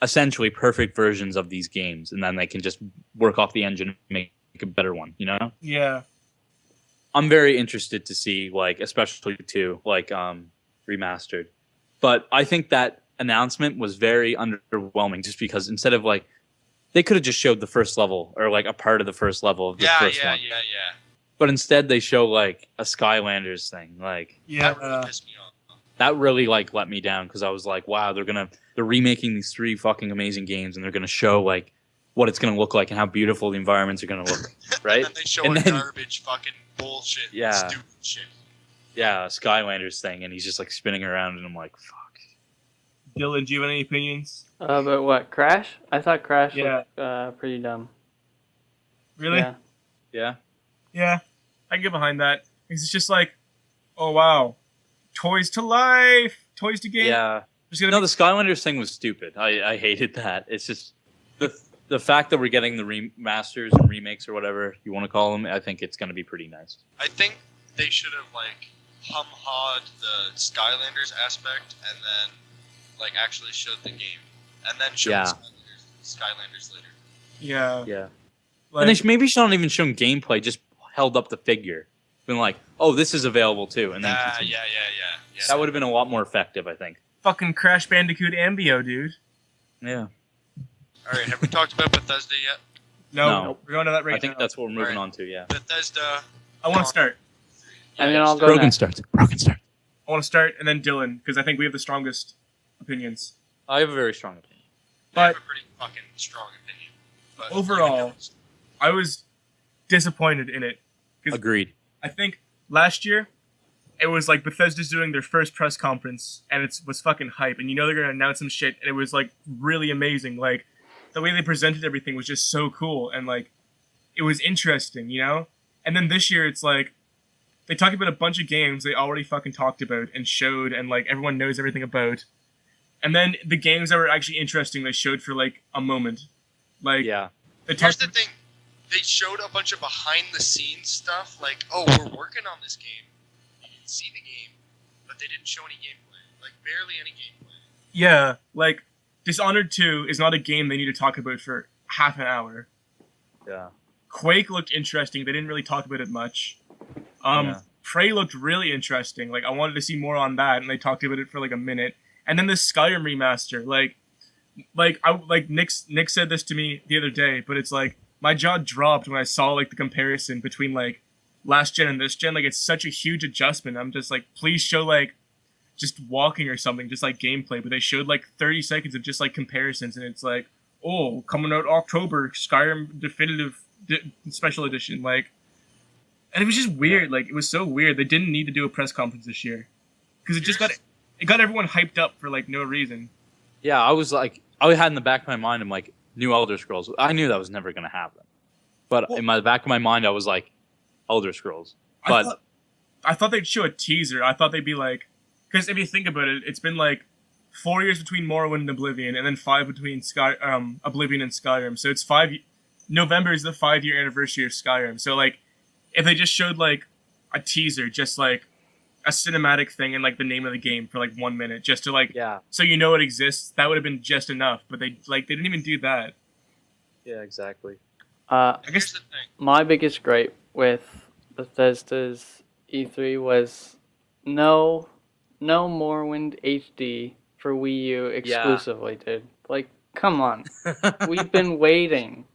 essentially perfect versions of these games, and then they can just work off the engine and make a better one. You know, Yeah. I'm very interested to see like especially two like remastered. But I think that announcement was very underwhelming just because instead of like they could have just showed the first level or like a part of the first level of the first one. Yeah. But instead they show like a Skylanders thing. Like Yeah. That really pissed me off. that really like let me down because I was like, wow, they're remaking these 3 fucking amazing games and they're gonna show like what it's gonna look like and how beautiful the environments are gonna look. Right? And then they show And a then- garbage fucking bullshit, Yeah. stupid shit. Yeah, a Skylanders thing, and he's just like spinning around and I'm like, fuck. Dylan, do you have any opinions? But what, Crash? I thought Crash Yeah. looked pretty dumb. Really? Yeah. Yeah. Yeah. I can get behind that. It's just like, oh wow, toys to life, toys to game. Yeah. There's gonna No, be- the Skylanders thing was stupid. I hated that. It's just the fact that we're getting the remasters and remakes or whatever you want to call them. I think it's going to be pretty nice. I think they should have like hum-hawed the Skylanders aspect and then like actually showed the game and then showed Yeah. Skylanders later. yeah. Yeah. Like, And they maybe should not even shown gameplay. Just held up the figure. been like, oh, this is available too, and then Yeah. continue. Yeah. That would have been a lot more effective, I think. Fucking Crash Bandicoot Ambio, dude. Yeah. All right, have we talked about Bethesda yet? No, No. we're going to that right I think now. that's what we're moving Alright. on to. Yeah. Bethesda. I want to start. And then I'll go Broken next. starts. Broken start. I want to start, and then Dylan, because I think we have the strongest opinions. I have a very strong opinion. I have But a pretty fucking strong opinion. But overall, I was disappointed in it. 'Cause Agreed. I think last year, it was like Bethesda's doing their first press conference, and it was fucking hype. And you know they're gonna announce some shit, and it was like really amazing. Like the way they presented everything was just so cool, and like it was interesting, you know. And then this year, it's like they talked about a bunch of games they already fucking talked about and showed, and like everyone knows everything about. And then the games that were actually interesting, they showed for like a moment. Like Yeah. they Here's talked. the thing. They showed a bunch of behind-the-scenes stuff, like, oh, we're working on this game. You didn't see the game, but they didn't show any gameplay. Like, barely any gameplay. Yeah, like Dishonored 2 is not a game they need to talk about for half an hour. Yeah. Quake looked interesting. They didn't really talk about it much. Yeah. Prey looked really interesting. Like I wanted to see more on that, and they talked about it for like a minute. And then the Skyrim remaster, Nick said this to me the other day, but it's like my jaw dropped when I saw like the comparison between like last gen and this gen. Like it's such a huge adjustment. I'm just like, please show like just walking or something, just like gameplay. But they showed like 30 seconds of just like comparisons, and it's like, oh, coming out October, Skyrim Definitive Special Edition, like. And it was just weird. Like it was so weird. They didn't need to do a press conference this year because it just got everyone hyped up for like no reason. Yeah, I was like, I had in the back of my mind, I'm like, new Elder Scrolls. I knew that was never going to happen. But in my back of my mind, I was like, Elder Scrolls. But I thought they'd show a teaser. I thought they'd be like, because if you think about it, it's been like 4 years between Morrowind and Oblivion, and then 5 between Oblivion and Skyrim. So it's 5. November is the 5-year anniversary of Skyrim. So like, if they just showed like a teaser, just like a cinematic thing and like the name of the game for like 1 minute, just to like, yeah, so you know it exists, that would have been just enough. But they didn't even do that. yeah, exactly. I Here's guess the thing. My biggest gripe with Bethesda's E3 was no Morrowind HD for Wii U exclusively, dude. Like, come on. We've been waiting.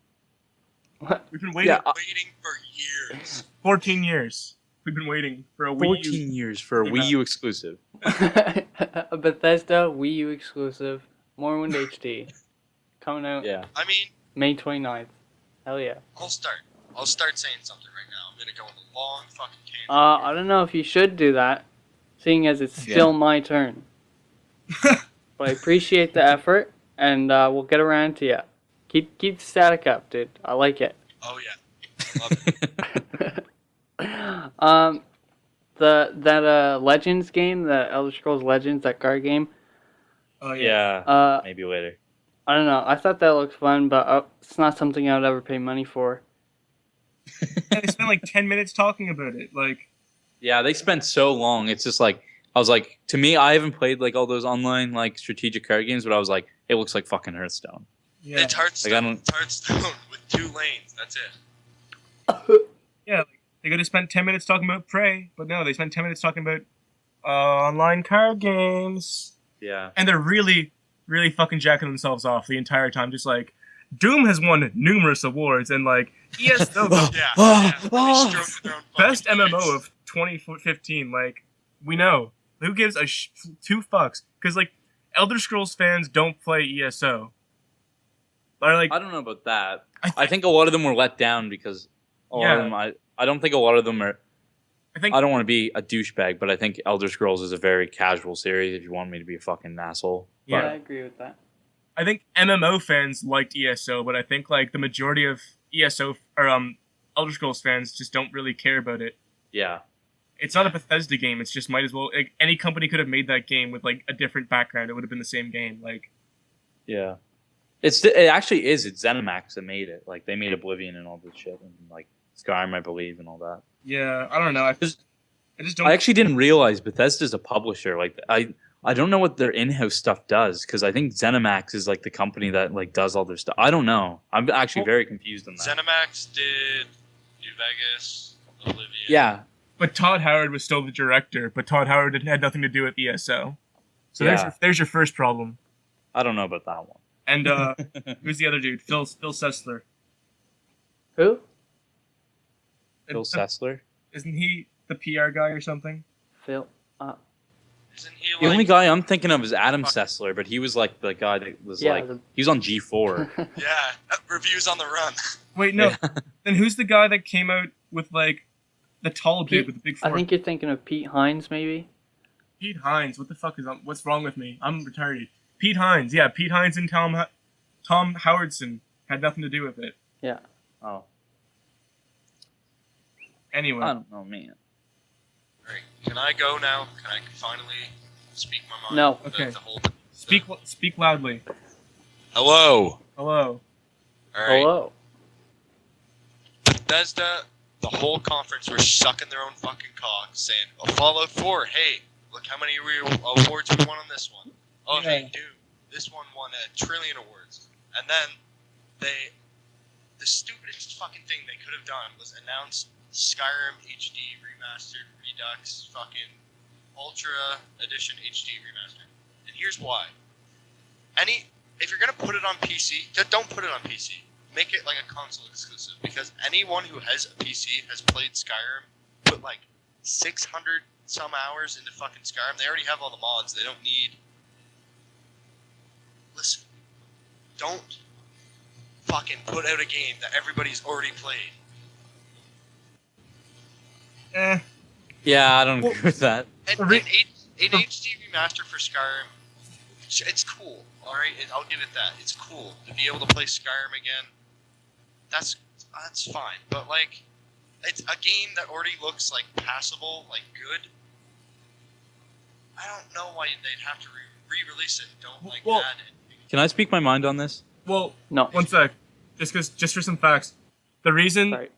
we've been waiting Waiting for years. 14 years. We've been waiting for a Wii U. 14 years for a Yeah. Wii U exclusive. A Bethesda Wii U exclusive, Morrowind HD, coming out Yeah. I mean, May 29th. Hell yeah. I'll start saying something right now. I'm gonna go on a long fucking tangent. I don't know if you should do that, seeing as it's still my turn. But I appreciate the effort, and we'll get around to you. Keep the static up, dude. I like it. Oh yeah. Love it. That Legends game, the Elder Scrolls Legends, that card game. Oh yeah. Yeah, maybe later. I don't know. I thought that looked fun, but it's not something I would ever pay money for. And they spent like 10 minutes talking about it. Like, Yeah, they spent so long. It's just like, I was like, to me, I haven't played like all those online like strategic card games, but I was like, it looks like fucking Hearthstone. yeah, It's Hearthstone. Like, I don't- It's Hearthstone with 2 lanes. That's it. yeah. Like, they could have spent 10 minutes talking about Prey, but no, they spent 10 minutes talking about online card games. Yeah. And they're really, really fucking jacking themselves off the entire time. Just like, Doom has won numerous awards, and like, ESO Yeah. Really stroking their own best fucking MMO face. of 2015. Like, we know. Who gives a 2 fucks? Because like, Elder Scrolls fans don't play ESO. Or like, I don't know about that. I I think a lot of them were let down because a lot of them. I don't think a lot of them are. I think I don't want to be a douchebag, but I think Elder Scrolls is a very casual series. If you want me to be a fucking asshole, Yeah, Yeah. I agree with that. I think MMO fans liked ESO, but I think like the majority of ESO or Elder Scrolls fans just don't really care about it. yeah, It's not a Bethesda game. It's just might as well. Like, any company could have made that game with like a different background. It would have been the same game. Like, yeah. It actually is. It's ZeniMax that made it. Like they made Oblivion and all this shit, and like Skyrim, I believe, and all that. yeah, I don't know. I just don't. I actually didn't realize Bethesda's a publisher. Like I don't know what their in-house stuff does because I think ZeniMax is like the company that like does all their stuff. I don't know. I'm actually very confused on that. ZeniMax did New Vegas, Oblivion. Yeah, But Todd Howard was still the director. But Todd Howard had nothing to do with ESO. So Yeah. there's your first problem. I don't know about that one. And who's the other dude? Phil Sessler. Who? Phil Sessler. Isn't he the PR guy or something? Phil. Isn't he The only like? guy I'm thinking of is Adam Sessler, but he was like the guy that was Yeah, like he was on G4. Yeah, reviews on the run. Wait, no. Yeah. Then who's the guy that came out with like the tall dude Pete- with the big I forehead? think you're thinking of Pete Hines, maybe. Pete Hines. What the fuck is what's wrong with me? I'm retarded. Pete Hines. Yeah, Pete Hines and Tom Howardson had nothing to do with it. Yeah. Oh, Anyway, I don't know, man. Right. Can I go now? Can I finally speak my mind? No. Okay. The whole speak loudly. Hello. Hello. All right. Hello. Bethesda, the whole conference were sucking their own fucking cock, saying, "Oh, Fallout 4, hey, look how many awards we won on this one. Oh, Yeah. hey, dude, this one won a trillion awards." And then the stupidest fucking thing they could have done was announce Skyrim HD Remastered Redux fucking Ultra Edition HD Remastered. And here's why. If you're gonna put it on PC, don't put it on PC. Make it like a console exclusive, because anyone who has a PC has played Skyrim, put like 600 some hours into fucking Skyrim. They already have all the mods. They don't need. Listen, don't fucking put out a game that everybody's already played. Yeah, I don't agree with that. And, Re- an HD remaster for Skyrim, it's cool. All right, I'll give it that. It's cool to be able to play Skyrim again. That's fine. But like, it's a game that already looks like passable, like good. I don't know why they'd have to re-release it. Don't like Well- add it. Can I speak my mind on this? Well, No. one sec. Just for some facts. The reason Sorry.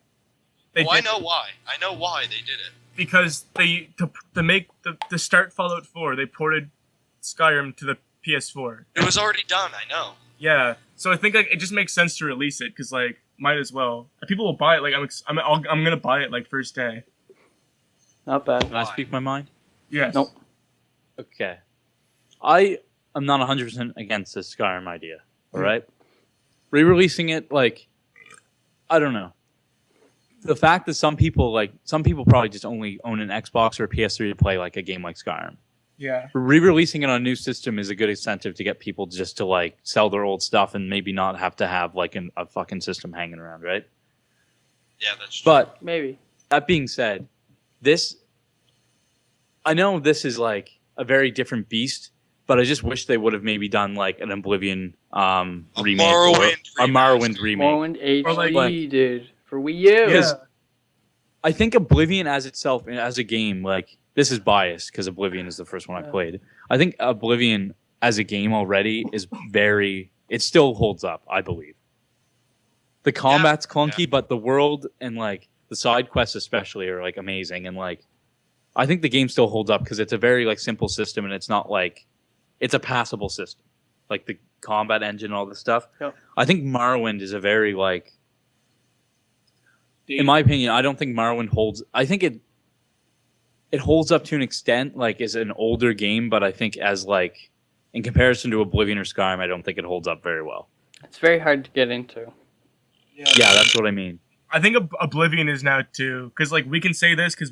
they Well, I did know why. I know why they did it. because they to make the start Fallout 4, they ported Skyrim to the PS4. It was already done. I know. Yeah, so I think like it just makes sense to release it because like might as well. People will buy it. Like I'm gonna buy it like first day. Not bad. Can I Why? speak my mind? Yes. Nope. Okay. I am not 100% against this Skyrim idea. All right? Re-releasing it, like, I don't know. The fact that some people probably just only own an Xbox or a PS3 to play like a game like Skyrim. Yeah. Re-releasing it on a new system is a good incentive to get people just to like sell their old stuff and maybe not have to have like a fucking system hanging around, right? Yeah, that's true. But Maybe. that being said, I know this is like a very different beast, but I just wish they would have maybe done like an Oblivion remake or Morrowind a Morrowind remaster. remake. Morrowind HD, Or like- dude. For Wii U. Because I think Oblivion as itself, as a game, like, this is biased because Oblivion is the first one I Yeah. played. I think Oblivion as a game already is it still holds up, I believe. The combat's clunky, but the world and like the side quests especially are like amazing. And like, I think the game still holds up because it's a very like simple system and it's not like, it's a passable system. Like the combat engine, all this stuff. Yep. I think Morrowind is a very like, in my opinion, I don't think Morrowind holds. I think it holds up to an extent, like as an older game, but I think as like in comparison to Oblivion or Skyrim, I don't think it holds up very well. It's very hard to get into. Yeah, that's what I mean. I think Oblivion is now too, because like we can say this because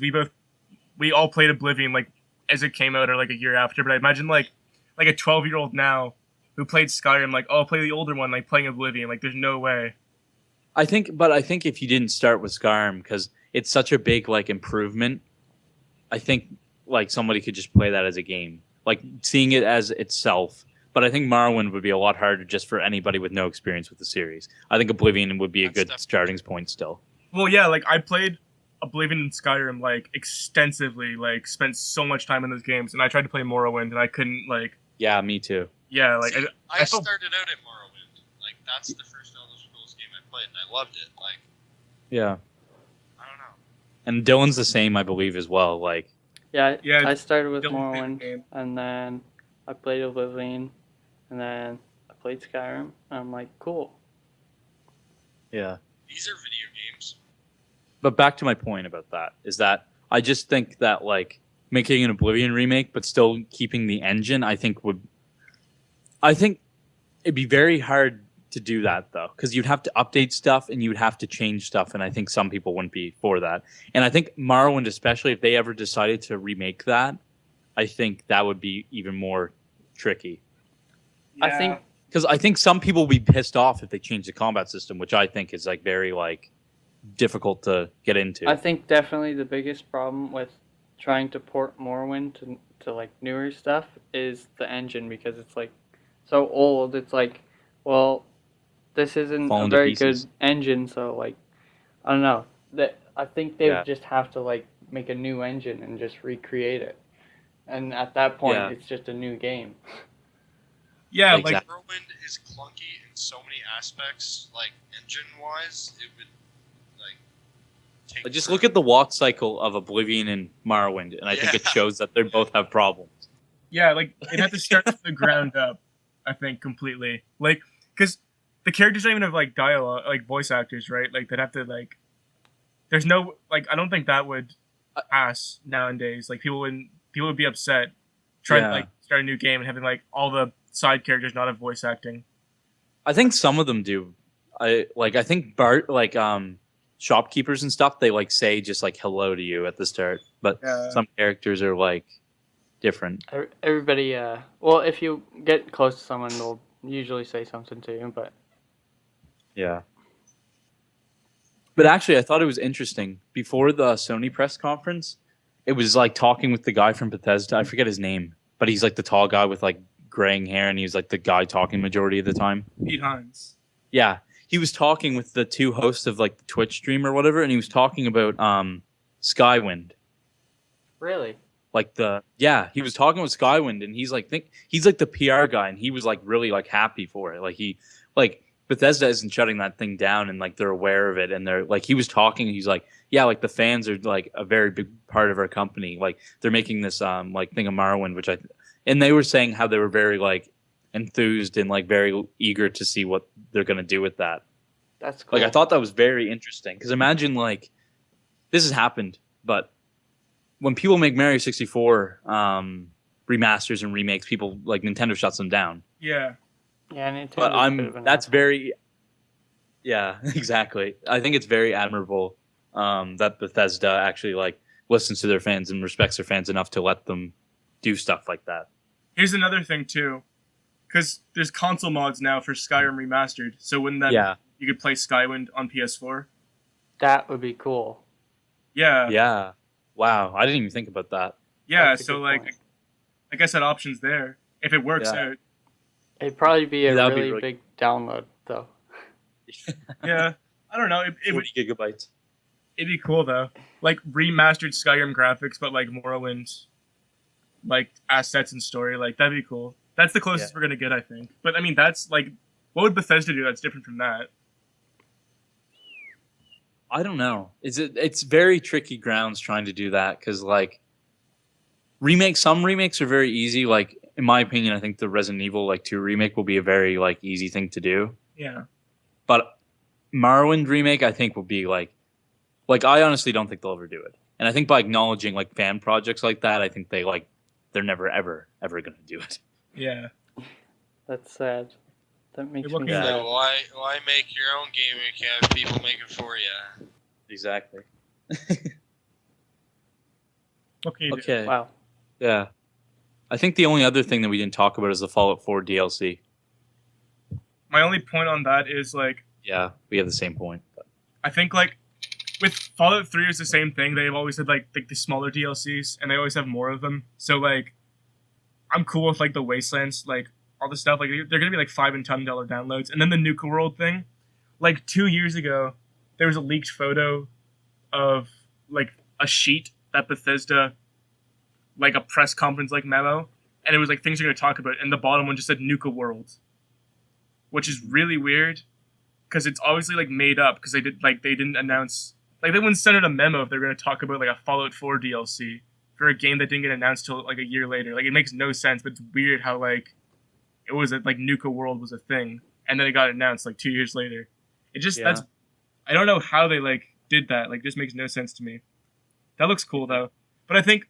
we all played Oblivion like as it came out or like a year after. But I imagine like a 12-year-old now who played Skyrim, like, oh, I'll play the older one, like playing Oblivion. Like, there's no way. I think if you didn't start with Skyrim because it's such a big like improvement, I think like somebody could just play that as a game, like seeing it as itself. But I think Morrowind would be a lot harder just for anybody with no experience with the series. I think Oblivion would be a That's good definitely starting point still. Well, yeah, like I played Oblivion and Skyrim like extensively, like spent so much time in those games, and I tried to play Morrowind and I couldn't like. Yeah, me too. Yeah, like See, I I felt- started out at Morrowind. Like, that's the first Elder Scrolls game I played, and I loved it. Like, Yeah, I don't know. and Dylan's the same, I believe, as well. Like, Yeah, Yeah, I started with Dylan's favorite Morrowind, game. and then I played Oblivion, and then I played Skyrim, and I'm like, cool. yeah. These are video games. But back to my point about that is that I just think that like making an Oblivion remake but still keeping the engine, I think it'd be very hard to do that though, because you'd have to update stuff and you'd have to change stuff, and I think some people wouldn't be for that. And I think Morrowind, especially if they ever decided to remake that, I think that would be even more tricky. I think Because I think some people will be pissed off if they change the combat system, which I think is like very like difficult to get into. I think definitely the biggest problem with trying to port Morrowind to like newer stuff is the engine, because it's like so old. It's like, well, this isn't Falling a to very pieces. good engine, so like I don't know. That I think they Yeah. would just have to like make a new engine and just recreate it. And at that point Yeah. it's just a new game. Yeah, Exactly. like Morrowind is clunky in so many aspects, like engine-wise. It would like take. Like, just look at the walk cycle of Oblivion and Morrowind, and I think it Yeah. shows that they both have problems. yeah, like they'd have to start from the ground up. I think completely, like, because the characters don't even have like dialogue, like voice actors, right? Like they'd have to like. There's no like I don't think that would pass nowadays. Like people would be upset trying Yeah. to like start a new game and having like all the side characters not have voice acting. I think some of them do. I think Bart shopkeepers and stuff, they like say just like hello to you at the start, but Yeah. some characters are like different. Everybody, well, if you get close to someone, they'll usually say something to you. But Yeah. But actually, I thought it was interesting. Before the Sony press conference, it was like talking with the guy from Bethesda. I forget his name, but he's like the tall guy with like graying hair, and he's like the guy talking majority of the time. Pete Hines. Yeah, he was talking with the two hosts of like the Twitch stream or whatever, and he was talking about Skywind. really, He was talking with Skywind, and he's like he's like the PR guy, and he was like really like happy for it. Like Bethesda isn't shutting that thing down, and like they're aware of it, and they're like he was talking, he's like, yeah, like the fans are like a very big part of our company. Like they're making this like thing of Morrowind, and they were saying how they were very like enthused and like very eager to see what they're gonna do with that. that's cool. Like I thought that was very interesting, because imagine like this has happened, but when people make Mario 64 remasters and remakes, people like Nintendo shuts them down. Yeah. yeah, Nintendo's But a bit of an that's asshole. very yeah, exactly. I think it's very admirable that Bethesda actually like listens to their fans and respects their fans enough to let them do stuff like that. Here's another thing too, because there's console mods now for Skyrim Remastered. So wouldn't that Yeah, you could play Skywind on PS4? That would be cool. Yeah. yeah. Wow, I didn't even think about that. Yeah. That's a So good like, point. I guess that option's there if it works Yeah. out. It'd probably be a Yeah, that'd be really really- big download, though. Yeah. I don't know. It would 40 gigabytes. it'd be cool though. Like remastered Skyrim graphics, but like Morrowind, like assets and story. Like that'd be cool. That's the closest we're gonna get, I think. But I mean, that's like, what would Bethesda do that's different from that? I don't know. It's very tricky grounds trying to do that, because like some remakes are very easy. Like in my opinion, I think the Resident Evil like 2 remake will be a very like easy thing to do. Yeah. But Morrowind remake, I think will be like I honestly don't think they'll ever do it. And I think by acknowledging like fan projects like that, I think they're never ever going to do it. Yeah. That's sad. That makes What me can you sad. do? Why make your own game if you have people make it for you? Exactly. What can you do? Okay. Wow. Yeah. I think the only other thing that we didn't talk about is the Fallout 4 DLC. My only point on that is like, Yeah, we have the same point. But I think like with Fallout 3 is the same thing. They've always had like the smaller DLCs, and they always have more of them. So like, I'm cool with like the Wastelands, like all the stuff. Like they're gonna be like $5 and $10 downloads, and then the Nuka World thing. Like 2 years ago, there was a leaked photo of like a sheet that Bethesda, like a press conference like memo, and it was like things you're gonna talk about, and the bottom one just said Nuka World, which is really weird. Because it's obviously like made up, because they didn't announce, like they wouldn't send out a memo if they're going to talk about like a Fallout 4 DLC for a game that didn't get announced till like a year later. Like it makes no sense, but it's weird how like it was like Nuka World was a thing, and then it got announced like 2 years later. It just Yeah. that's I don't know how they like did that. Like this makes no sense to me. That looks cool though. But I think,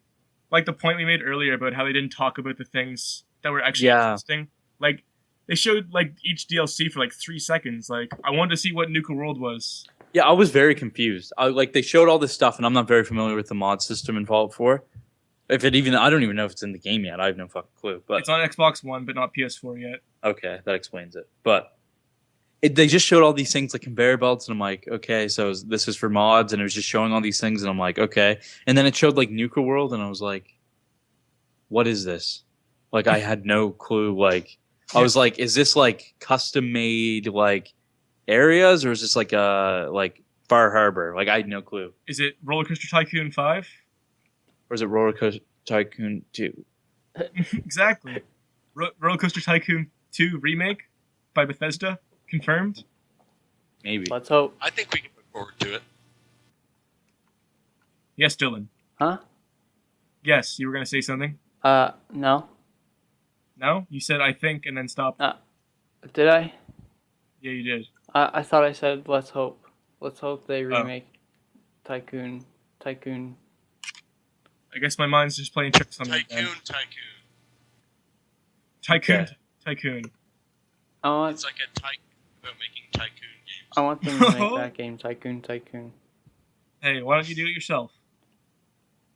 like the point we made earlier about how they didn't talk about the things that were actually Yeah. interesting. Like they showed like each DLC for like 3 seconds. Like I wanted to see what Nuka World was. Yeah, I was very confused. Like they showed all this stuff, and I'm not very familiar with the mod system in Fallout 4. If it even, I don't even know if it's in the game yet. I have no fucking clue. But It's on Xbox One, but not PS4 yet. okay, that explains it. But they just showed all these things like conveyor belts, and I'm like, okay, so this is for mods, and it was just showing all these things, and I'm like, okay. And then it showed like Nuka World, and I was like, what is this? Like I had no clue. Like I was like, is this like custom made like areas, or is this like Far Harbor? Like I had no clue. Is it Roller Coaster Tycoon 5? Or is it Roller Coaster Tycoon 2? Exactly. Roller Coaster Tycoon 2 remake by Bethesda confirmed. Maybe. Let's hope. I think we can look forward to it. Yes, Dylan. Huh? Yes, you were gonna say something. No. No, you said I think and then stopped. Did I? Yeah, you did. I thought I said let's hope. Let's hope they Oh. remake Tycoon. I guess my mind's just playing tricks on me. Tycoon. Tycoon. Okay. Tycoon. I want It's like a tycoon about making tycoon games. I want them to make that game Tycoon. Hey, why don't you do it yourself?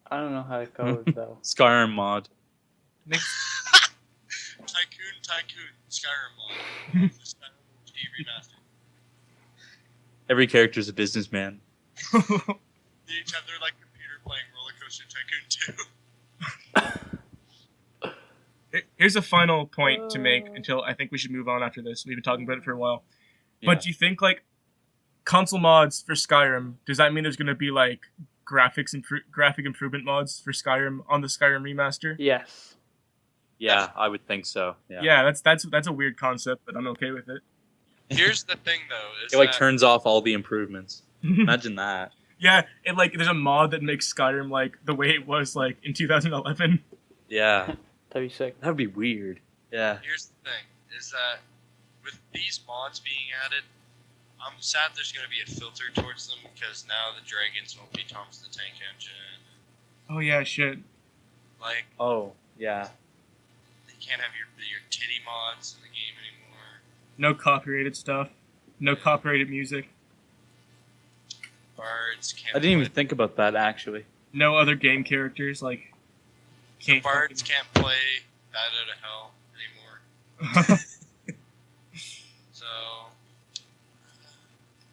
I don't know how to code though. Skyrim mod. Nick, Tycoon, Skyrim mod. The Skyrim OG remastered. Every character's a businessman. They each have their like computer playing Roller Coaster Tycoon 2. Here's a final point to make until I think we should move on after this. We've been talking about it for a while. But do you think like console mods for Skyrim, does that mean there's going to be like graphic improvement mods for Skyrim on the Skyrim remaster? Yes. Yeah, I would think so. Yeah. Yeah, that's a weird concept, but I'm okay with it. Here's the thing though, is It like that turns off all the improvements. Imagine that. Yeah, it like there's a mod that makes Skyrim like the way it was like in 2011. Yeah. That'd be sick. That'd be weird. Yeah. here's the thing, is that with these mods being added, I'm sad there's going to be a filter towards them because now the dragons won't be Thomas the Tank Engine. Oh yeah, shit. Like, Oh, yeah. they can't have your titty mods in the game anymore. No copyrighted stuff. No copyrighted music. Bards can't. I didn't even play- think about that actually. No other game characters like can't Bards can't play Bat Out of Hell anymore. So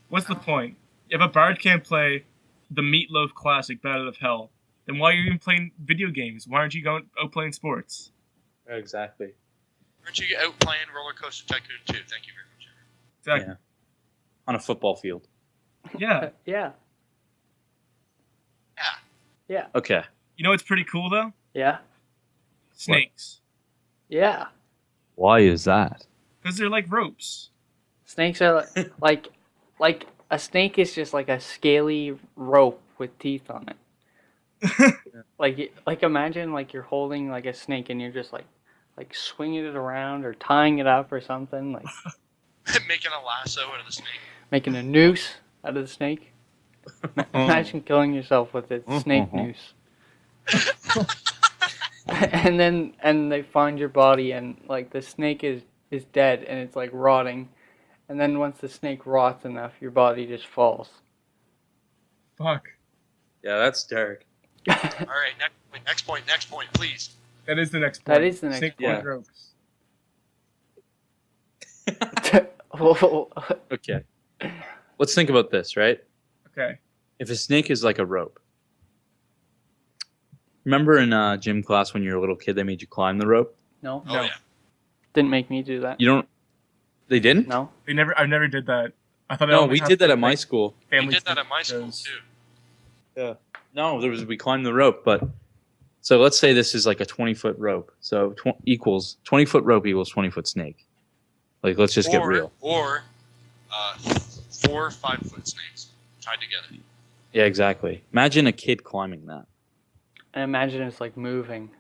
What's the point? If a bard can't play the Meatloaf classic Battle of Hell, then why are you even playing video games? Why aren't you going out playing sports? Exactly. aren't you out playing Roller Coaster Tycoon 2? Thank you very much. Exactly. On a football field. Yeah. Yeah. Yeah. Yeah. Okay. You know what's pretty cool though? Yeah. Snakes. Yeah. Why is that? Because they're like ropes. Snakes are like a snake is just like a scaly rope with teeth on it. Like imagine like you're holding like a snake and you're just like swinging it around or tying it up or something, like Making a lasso out of the snake. making a noose out of the snake. Imagine killing yourself with a snake noose. and they find your body and like the snake is dead and it's like rotting. And then once the snake rots enough, your body just falls. Fuck. Yeah, that's dark. All right, next point, please. That is the next point. That is the next Snake point. point ropes. Okay. Let's think about this, right? Okay. If a snake is like a rope. Remember in gym class when you were a little kid, they made you climb the rope? No, Oh No. yeah. didn't make me do that. You don't. They didn't? No. I never did that. I thought No, we did that at my school. We family did that at my school shows. too. No, we climbed the rope, but so let's say this is like a 20-foot rope. So 20-foot rope equals 20-foot snake. Like, let's just get real. Or 4 5-foot snakes tied together. Yeah, exactly. Imagine a kid climbing that. And imagine it's like moving.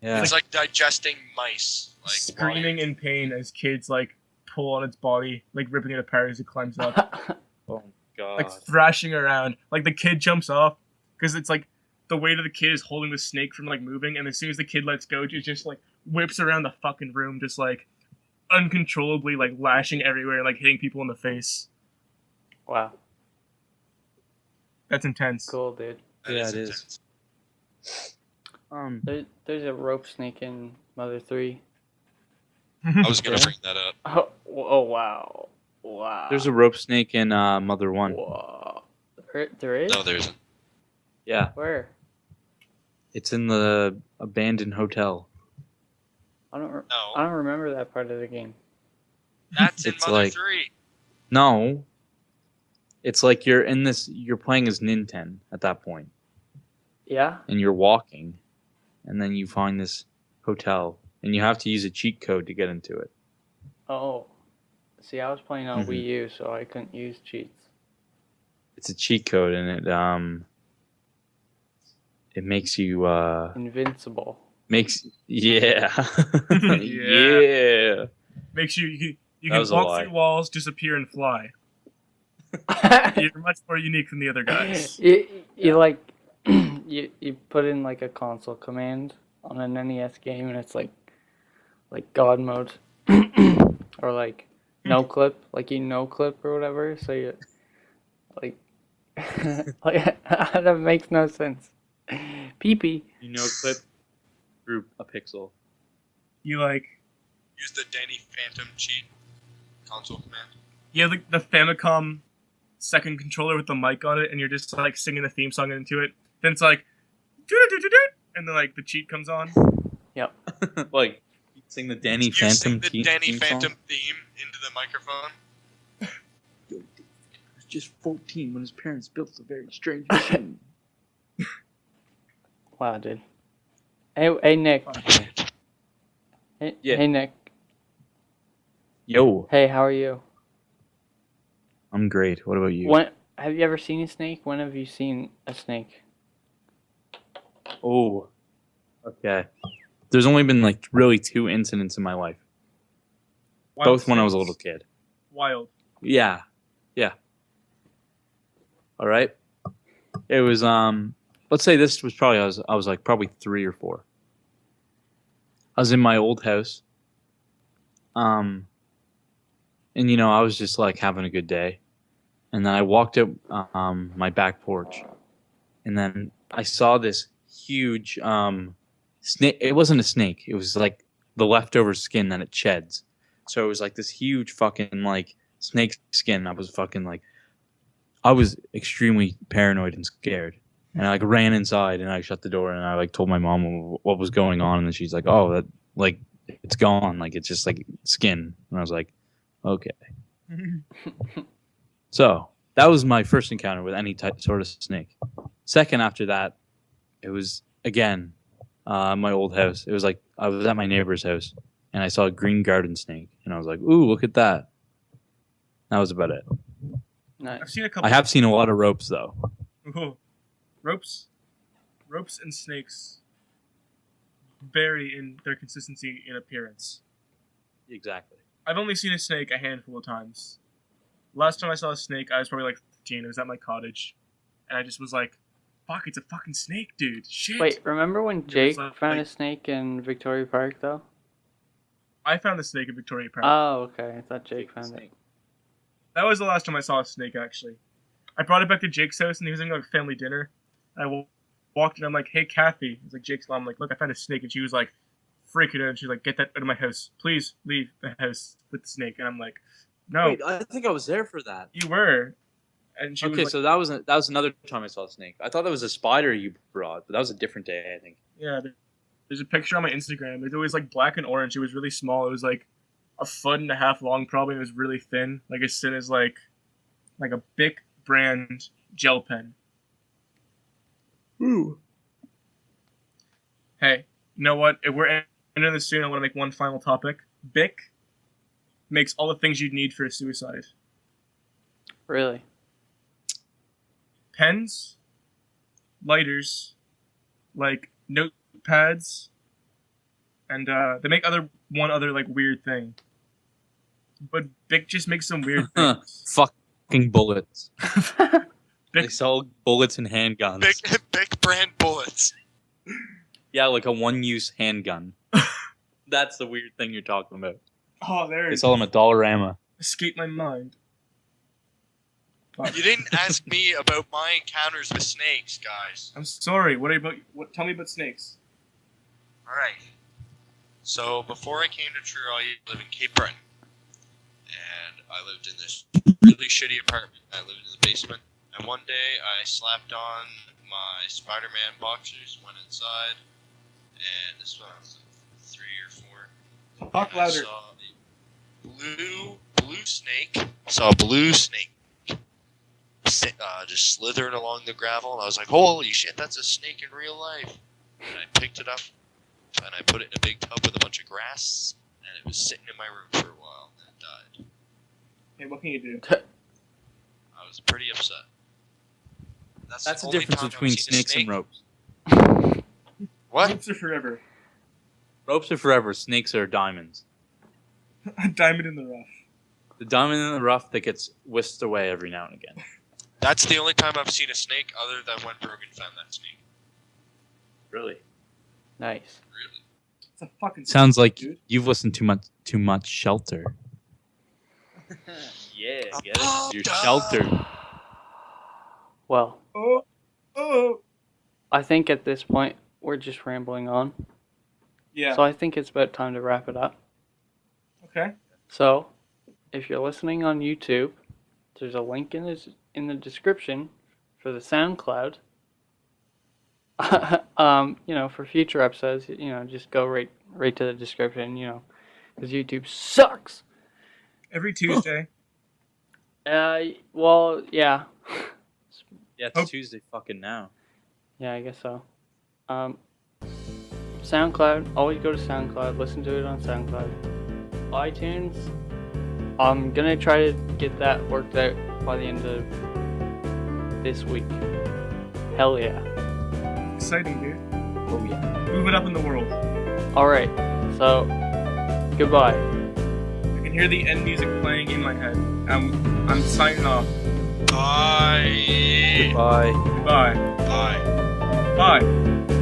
Yeah. It's like digesting mice. Like Screaming in pain as kids like pull on its body, like ripping it apart as it climbs up. god. like thrashing around. Like the kid jumps off because it's like the weight of the kid is holding the snake from like moving, and as soon as the kid lets go, it just like whips around the fucking room, just like uncontrollably like lashing everywhere, like hitting people in the face. Wow. That's intense. Cool, dude. That Yeah, is it is. intense. There's a rope snake in Mother 3. I was gonna Yeah. bring that up. Oh wow. Wow. There's a rope snake in Mother 1. Whoa. There is? No, there isn't. Yeah, Where? it's in the abandoned hotel. I don't No, remember that part of the game. that's in It's Mother like- 3. No. It's like you're playing as Ninten at that point, Yeah? and you're walking, and then you find this hotel, and you have to use a cheat code to get into it. Oh. See, I was playing on Mhm. Wii U, so I couldn't use cheats. It's a cheat code, and it makes you Invincible. yeah Yeah. yeah. Makes you That can was a walk lie. through walls, disappear, and fly. You're much more unique than the other guys. you like you put in like a console command on an NES game and it's like God mode or like no clip, like you no clip or whatever. So you like like that makes no sense. Pee. You know, clip through a pixel. You like Use the Danny Phantom cheat console command. you have the Famicom second controller with the mic on it, and you're just like singing the theme song into it. Then it's like, "Doo-doo-doo-doo-doo," and then like the cheat comes on. Like sing the Danny You Phantom sing the theme Danny theme Phantom song? theme into the microphone. He was just 14 when his parents built a very strange machine. Wow, dude. Hey Nick. Hey, Yeah. hey Nick. Yo, Hey, how are you? I'm great. What about you? When have you ever seen a snake? When have you seen a snake? Oh, okay. There's only been like really 2 incidents in my life. Wild Both when I was a snakes. little kid. Wild. Yeah. All right. It was let's say this was probably I was like probably 3 or 4. I was in my old house. And you know, I was just like having a good day. And then I walked up my back porch. And then I saw this huge snake. It wasn't a snake. It was like the leftover skin that it sheds. So it was like this huge fucking like snake skin. I was extremely paranoid and scared. And I like ran inside and I shut the door and I like told my mom what was going on. And then she's like, "Oh, that like it's gone. Like it's just like skin." And I was like, "Okay." So that was my first encounter with any sort of snake. Second after that, it was again my old house. It was like I was at my neighbor's house and I saw a green garden snake and I was like, "Ooh, look at that." That was about it. Nice. I've seen a couple. I have seen a lot of ropes though. Ooh. Ropes and snakes vary in their consistency and appearance. Exactly. I've only seen a snake a handful of times. Last time I saw a snake, I was probably like 15. It was at my cottage, and I just was like, "Fuck, it's a fucking snake, dude! Shit!" Wait, remember when Jake like- found a like- snake in Victoria Park though? I found a snake in Victoria Park. Oh, okay. I thought Jake found it. That was the last time I saw a snake, actually. I brought it back to Jake's house, and he was having like family dinner. I walked in, I'm like, "Hey, Kathy." He's like, Jake's mom. I'm like, "Look, I found a snake," and she was like, freaking out. And she's like, "Get that out of my house, please. Leave the house with the snake." And I'm like, "No, Wait, I think I was there for that. you were." And she Okay, was like, so that was another time I saw a snake. I thought that was a spider you brought, but that was a different day, I think. "Yeah." There's a picture on my Instagram. It was like black and orange. It was really small. It was like a foot and a half long, probably. It was really thin, like as thin as like a Bic brand gel pen. Ooh. Hey, you know what? If we're ending this soon, I want to make one final topic. Bic makes all the things you'd need for a suicide. Really? Pens, lighters, like notepads, and they make one other like weird thing. But Bic just makes some weird things. fucking bullets. They Big- sell bullets and handguns. Big brand bullets. Yeah, like a one-use handgun. That's the weird thing you're talking about. Oh, there They it sell them at Dollarama. escaped my mind. Fuck. You didn't ask me about my encounters with snakes, guys. I'm sorry. What about? What? Tell me about snakes. All right. So before I came to Truro, I lived in Cape Breton, and I lived in this really shitty apartment. I lived in the basement, and one day I slapped on my Spider-Man boxers, went inside, and this one was 3 or 4. Talk and I louder. saw a blue snake. Saw a blue snake. Just slithering along the gravel, and I was like, "Holy shit, that's a snake in real life!" And I picked it up, and I put it in a big tub with a bunch of grass, and it was sitting in my room for a while, and it died. Hey, what can you do? I was pretty upset. That's the the only difference time I've between seen a snakes snake. and ropes. What? Ropes are forever. Ropes are forever. Snakes are diamonds. A diamond in the rough. The diamond in the rough that gets whisked away every now and again. That's the only time I've seen a snake, other than when Brogan found that snake. Really? Nice. Really? It's a fucking. Sounds like dude. you've listened too much Shelter. Yeah, get it? You're sheltered. Well, Oh. I think at this point we're just rambling on. Yeah. So I think it's about time to wrap it up. Okay. So, if you're listening on YouTube, there's a link in the description for the SoundCloud. For future episodes, just go right to the description, because YouTube sucks. Every Tuesday. Well, yeah. Yeah, it's Oh. Tuesday fucking now. Yeah, I guess so. SoundCloud, always go to SoundCloud, listen to it on SoundCloud. iTunes, I'm gonna try to get that worked out by the end of this week. Hell yeah. Exciting, dude. Oh yeah. Move it up in the world. Alright, so, goodbye. I can hear the end music playing in my head. I'm signing off. Bye. Goodbye. Goodbye. Bye. Bye.